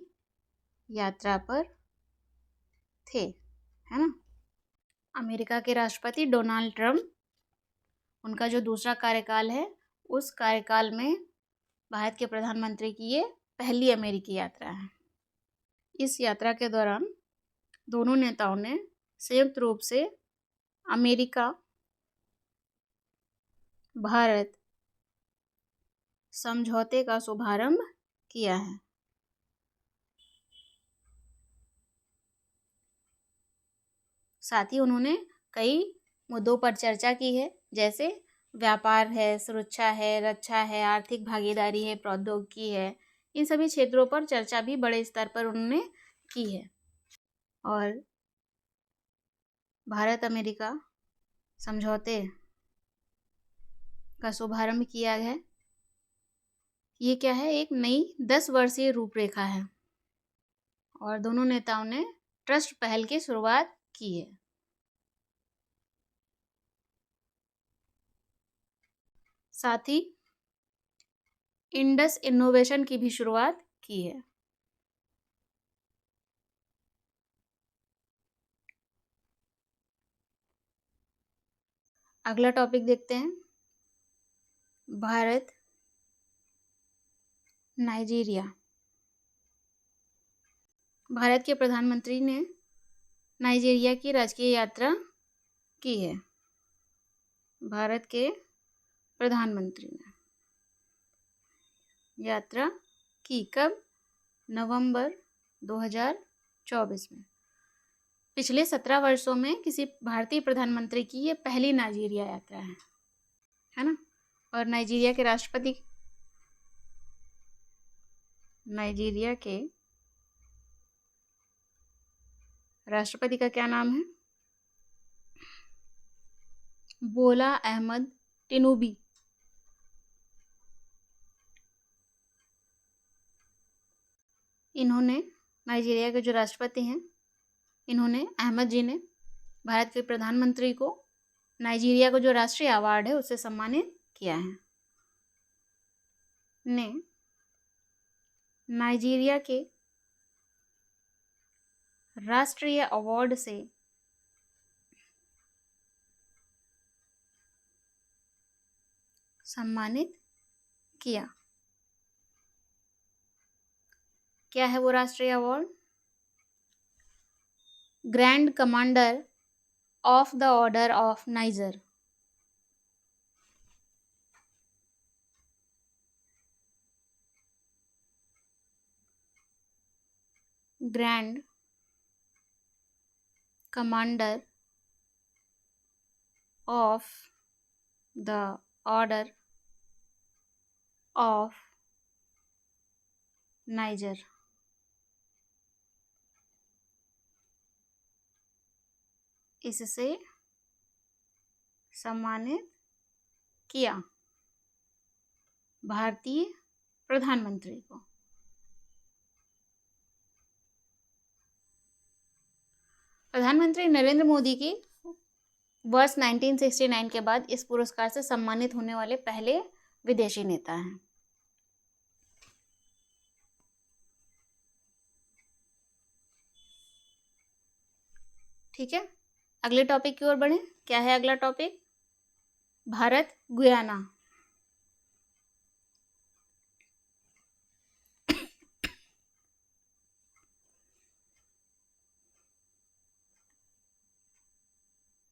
यात्रा पर थे, है ना। अमेरिका के राष्ट्रपति डोनाल्ड ट्रंप, उनका जो दूसरा कार्यकाल है, उस कार्यकाल में भारत के प्रधानमंत्री की ये पहली अमेरिकी यात्रा है। इस यात्रा के दौरान दोनों नेताओं ने संयुक्त रूप से अमेरिका भारत समझौते का शुभारंभ किया है। साथ ही उन्होंने कई मुद्दों पर चर्चा की है, जैसे व्यापार है, सुरक्षा है, रक्षा है, आर्थिक भागीदारी है, प्रौद्योगिकी है। इन सभी क्षेत्रों पर चर्चा भी बड़े स्तर पर उन्होंने की है। और भारत अमेरिका समझौते का शुभारंभ किया है। ये क्या है, एक नई 10 वर्षीय रूपरेखा है और दोनों नेताओं ने ट्रस्ट पहल की शुरुआत की है। साथ ही इंडस इनोवेशन की भी शुरुआत की है। अगला टॉपिक देखते हैं, भारत नाइजीरिया। भारत के प्रधानमंत्री ने नाइजीरिया की राजकीय यात्रा की है। भारत के प्रधानमंत्री ने यात्रा की, कब? नवंबर 2024 में। पिछले 17 वर्षों में किसी भारतीय प्रधानमंत्री की ये पहली नाइजीरिया यात्रा है ना। और नाइजीरिया के राष्ट्रपति का क्या नाम है? बोला अहमद टिनुबी। इन्होंने, नाइजीरिया के जो राष्ट्रपति हैं, इन्होंने, अहमद जी ने भारत के प्रधानमंत्री को नाइजीरिया को जो राष्ट्रीय अवार्ड है उससे सम्मानित किया है। ने नाइजीरिया के राष्ट्रीय अवार्ड से सम्मानित किया। क्या है वो राष्ट्रीय award? Grand commander of the order of niger. Grand commander of the order of niger. इससे सम्मानित किया भारतीय प्रधानमंत्री को। प्रधानमंत्री नरेंद्र मोदी की वर्ष 1969 के बाद इस पुरस्कार से सम्मानित होने वाले पहले विदेशी नेता हैं। ठीक है, अगले टॉपिक की ओर बढ़े। क्या है अगला topic? Bharat Guyana.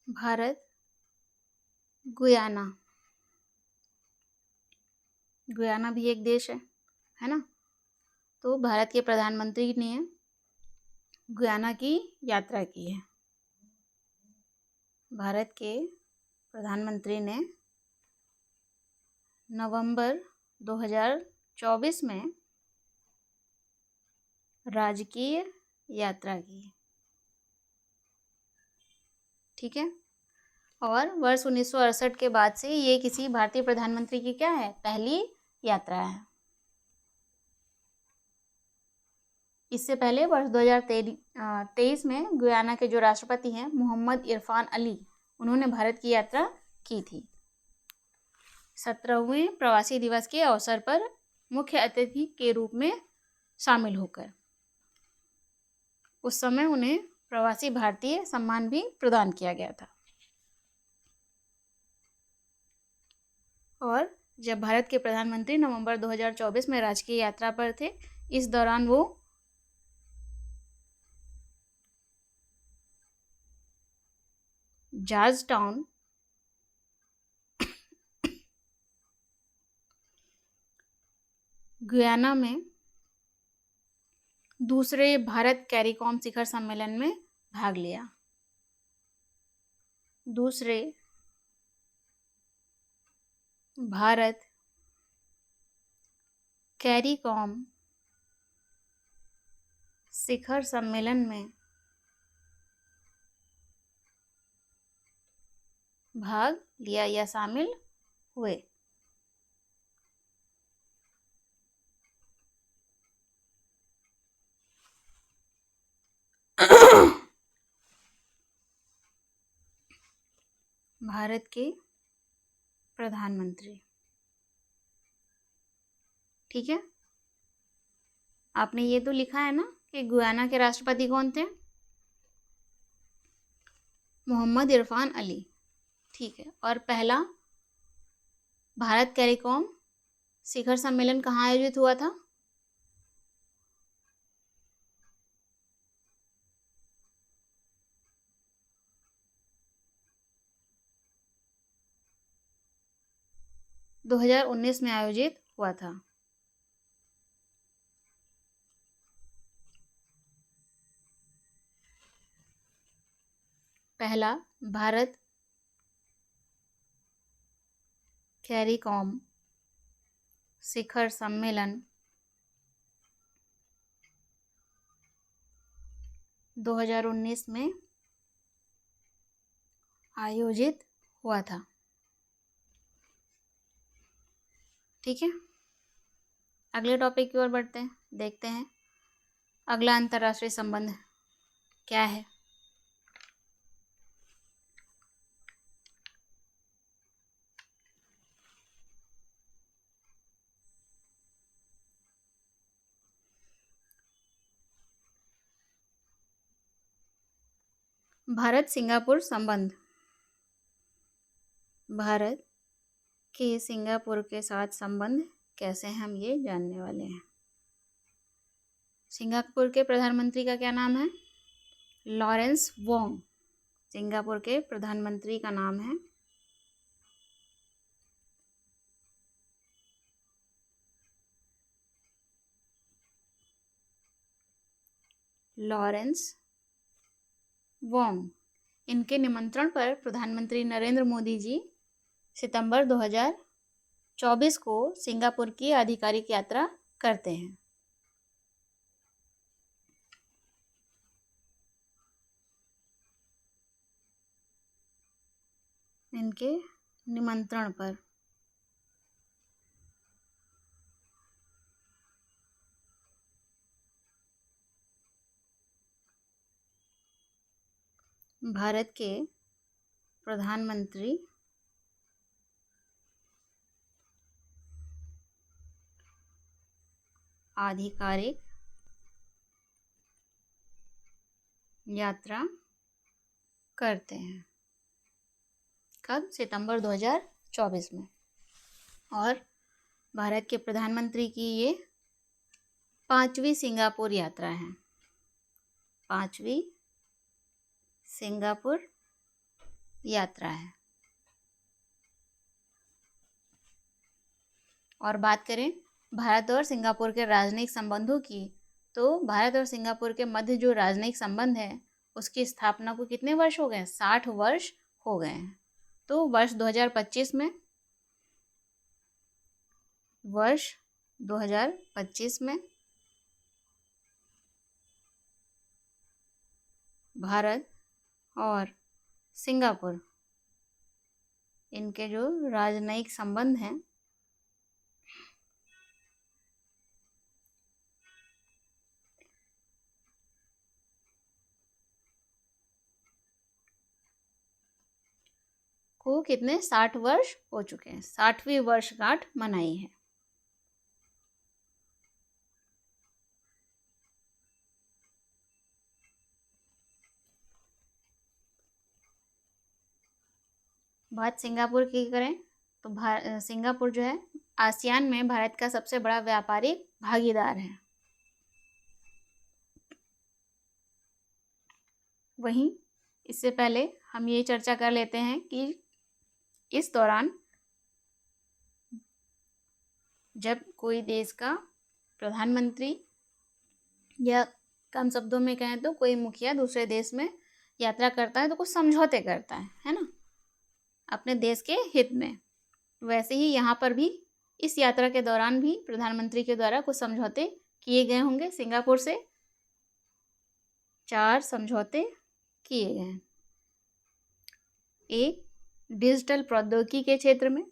Bharat Guyana. Guyana भी एक देश है ना? तो भारत के प्रधानमंत्री ने गुयाना की यात्रा की है। भारत के प्रधानमंत्री ने नवंबर 2024 में राजकीय यात्रा की। ठीक है, और वर्ष 1968 के बाद से ये किसी भारतीय प्रधानमंत्री की क्या है? पहली यात्रा है। इससे पहले वर्ष 2023 में गुयाना के जो राष्ट्रपति हैं मोहम्मद इरफान अली, उन्होंने भारत की यात्रा की थी 17वें प्रवासी दिवस के अवसर पर मुख्य अतिथि के रूप में शामिल होकर। उस समय उन्हें प्रवासी भारतीय सम्मान भी प्रदान किया गया था। और जब भारत के प्रधानमंत्री नवंबर 2024 में राजकीय यात्रा पर थे, इस दौरान वो जॉर्जटाउन गुयाना में दूसरे भारत कैरिकॉम शिखर सम्मेलन में भाग लिया। दूसरे भारत कैरिकॉम शिखर सम्मेलन में भाग लिया या शामिल हुए। भारत के प्रधानमंत्री। ठीक है, आपने ये तो लिखा है ना कि गुयाना के राष्ट्रपति कौन थे? मोहम्मद इरफान अली। ठीक है, और पहला भारत कैरिकॉम शिखर सम्मेलन कहाँ आयोजित हुआ था? दो 2019 में आयोजित हुआ था। पहला भारत कैरिकॉम शिखर सम्मेलन 2019 में आयोजित हुआ था। ठीक है, अगले टॉपिक की ओर बढ़ते हैं, देखते हैं अगला अंतर्राष्ट्रीय संबंध क्या है। भारत सिंगापुर संबंध। भारत के सिंगापुर के साथ संबंध कैसे हैं, हम ये जानने वाले हैं। सिंगापुर के प्रधानमंत्री का क्या नाम है? Lawrence Wong. सिंगापुर के प्रधानमंत्री का नाम है लॉरेंस वोंग। इनके निमंत्रण पर प्रधानमंत्री नरेंद्र मोदी जी सितंबर 2024 को सिंगापुर की आधिकारिक यात्रा करते हैं। इनके निमंत्रण पर भारत के प्रधानमंत्री आधिकारिक यात्रा करते हैं। कब? सितंबर 2024 में। और भारत के प्रधानमंत्री की ये 5वीं सिंगापुर यात्रा है। 5वीं सिंगापुर यात्रा है। और बात करें भारत और सिंगापुर के राजनयिक संबंधों की, तो भारत और सिंगापुर के मध्य जो राजनयिक संबंध है उसकी स्थापना को कितने वर्ष हो गए? 60 वर्ष हो गए हैं। तो वर्ष 2025 में भारत और सिंगापुर इनके जो राजनयिक संबंध हैं को कितने 60 वर्ष हो चुके हैं। 60वीं वर्षगांठ मनाई है। बात सिंगापुर की करें तो सिंगापुर जो है आसियान में भारत का सबसे बड़ा व्यापारिक भागीदार है। वहीं इससे पहले हम ये चर्चा कर लेते हैं कि इस दौरान जब कोई देश का प्रधानमंत्री या कम शब्दों में कहें तो कोई मुखिया दूसरे देश में यात्रा करता है तो कुछ समझौते करता है ना, अपने देश के हित में। वैसे ही यहाँ पर भी इस यात्रा के दौरान भी प्रधानमंत्री के द्वारा कुछ समझौते किए गए होंगे। सिंगापुर से 4 समझौते किए गए हैं। एक, डिजिटल प्रौद्योगिकी के क्षेत्र में।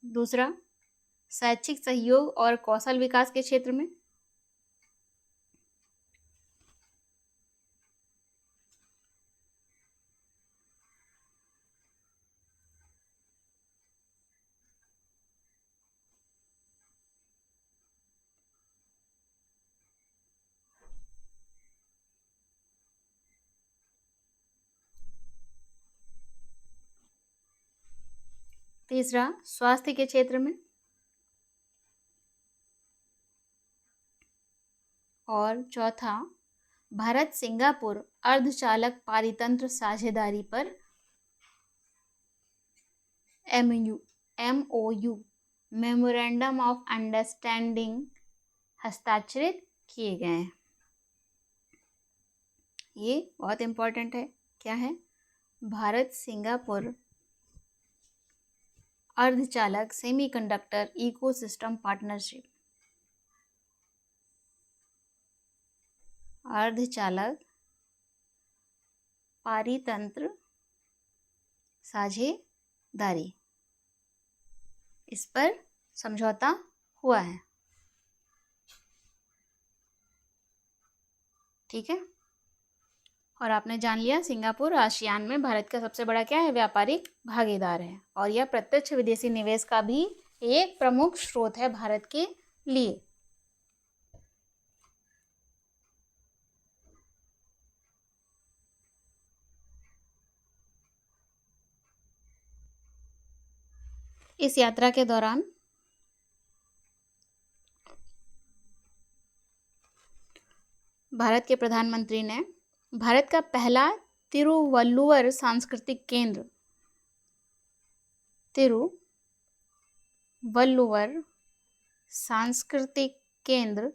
दूसरा, शैक्षिक सहयोग और कौशल विकास के क्षेत्र में। तीसरा, स्वास्थ्य के क्षेत्र में। और चौथा, भारत सिंगापुर अर्धचालक पारितंत्र साझेदारी पर MOU मेमोरेंडम ऑफ अंडरस्टैंडिंग हस्ताक्षरित किए गए हैं। ये बहुत इम्पोर्टेंट है। क्या है? भारत सिंगापुर अर्धचालक सेमीकंडक्टर इकोसिस्टम पार्टनरशिप। अर्धचालक पारितंत्र साझेदारी, इस पर समझौता हुआ है। ठीक है। और आपने जान लिया सिंगापुर आसियान में भारत का सबसे बड़ा क्या है? व्यापारिक भागीदार है। और यह प्रत्यक्ष विदेशी निवेश का भी एक प्रमुख स्रोत है भारत के लिए। इस यात्रा के दौरान भारत के प्रधानमंत्री ने भारत का पहला तिरुवल्लुवर सांस्कृतिक केंद्र, तिरुवल्लुवर सांस्कृतिक केंद्र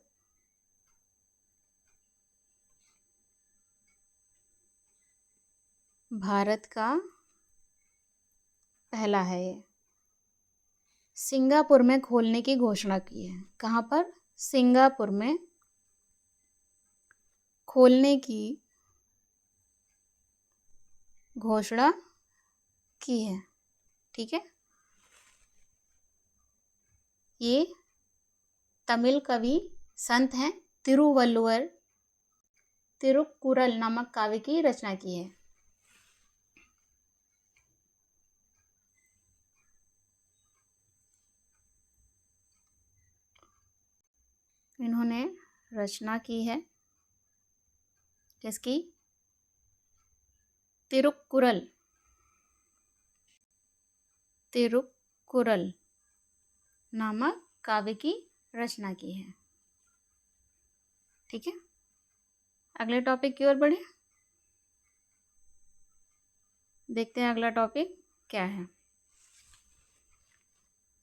भारत का पहला है ये, सिंगापुर में खोलने की घोषणा की है। कहाँ पर? सिंगापुर में खोलने की घोषणा की है। ठीक है, ये तमिल कवि संत हैं, तिरुक्कुरल नामक काव्य की रचना की है। इन्होंने रचना की है किसकी? तिरुक्कुरल नामक काव्य की रचना की है। ठीक है, अगले टॉपिक की ओर बढ़े। देखते हैं अगला टॉपिक क्या है।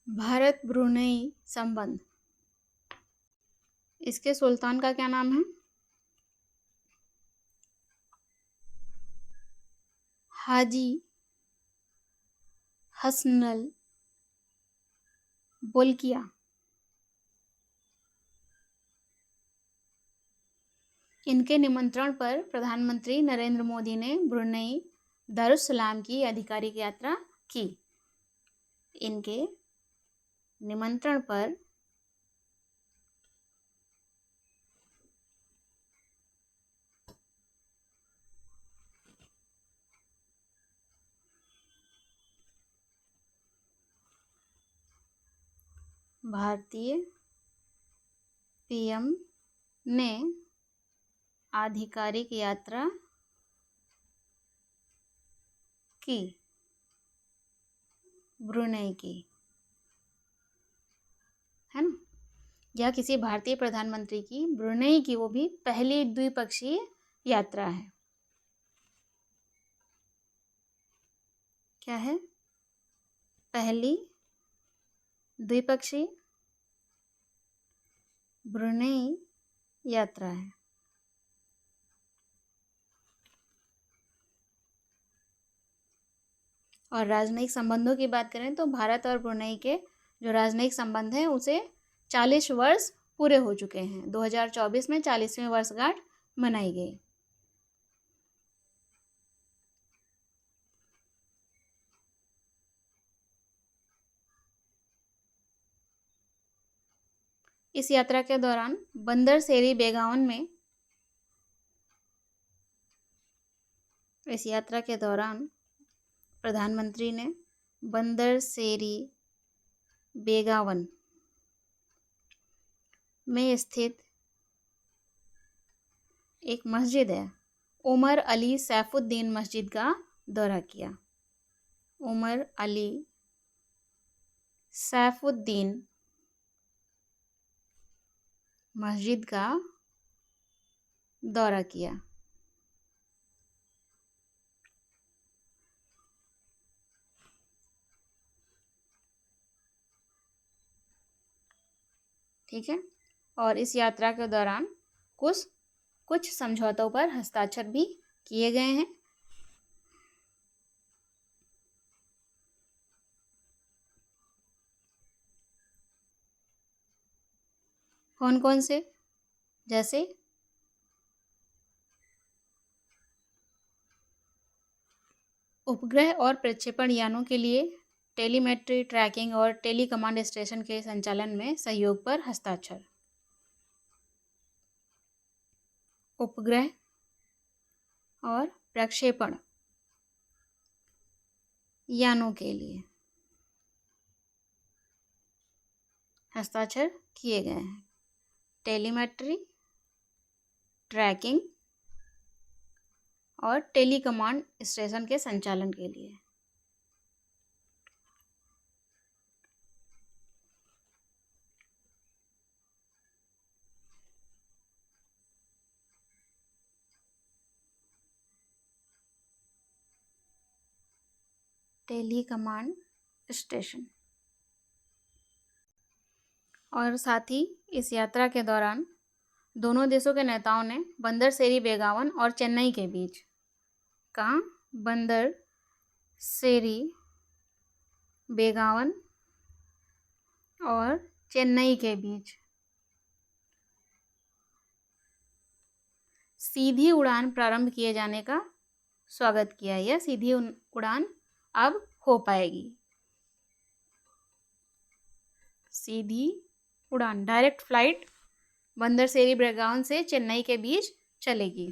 भारत ब्रुनेई संबंध। इसके सुल्तान का क्या नाम है? हाजी हसनल बोल्किया। इनके निमंत्रण पर प्रधानमंत्री नरेंद्र मोदी ने ब्रुनेई दारुस्सलाम की आधिकारिक यात्रा की। इनके निमंत्रण पर भारतीय पीएम ने आधिकारिक यात्रा की ब्रुनेई की, है ना। यह किसी भारतीय प्रधानमंत्री की ब्रुनेई की, वो भी पहली द्विपक्षीय यात्रा है। क्या है? पहली द्विपक्षीय ब्रुनेई यात्रा है। और राजनयिक संबंधों की बात करें तो भारत और ब्रुनेई के जो राजनयिक संबंध हैं उसे 40 वर्ष पूरे हो चुके हैं। 2024 में 40वीं वर्षगांठ मनाई गई। इस यात्रा के दौरान बंदर सेरी बेगावन में प्रधानमंत्री ने बंदर सेरी बेगावन में स्थित एक मस्जिद है, उमर अली सैफुद्दीन मस्जिद का दौरा किया। उमर अली सैफुद्दीन मस्जिद का दौरा किया। ठीक है, और इस यात्रा के दौरान कुछ समझौतों पर हस्ताक्षर भी किए गए हैं। कौन कौन से? जैसे उपग्रह और प्रक्षेपण यानों के लिए टेलीमेट्री, ट्रैकिंग और टेली कमांड स्टेशन के संचालन में सहयोग पर हस्ताक्षर। उपग्रह और प्रक्षेपण यानों के लिए हस्ताक्षर किए गए हैं। टेलीमेट्री, ट्रैकिंग और टेली कमांड स्टेशन के संचालन के लिए। Telecommand station. और साथ ही इस यात्रा के दौरान दोनों देशों के नेताओं ने बंदर सेरी बेगावन और चेन्नई के बीच, कहाँ, बंदर सेरी बेगावन और चेन्नई के बीच सीधी उड़ान प्रारंभ किए जाने का स्वागत किया। यह सीधी उड़ान अब हो पाएगी। सीधी उड़ान, डायरेक्ट फ्लाइट बंदर सेरी बेगावन से चेन्नई के बीच चलेगी।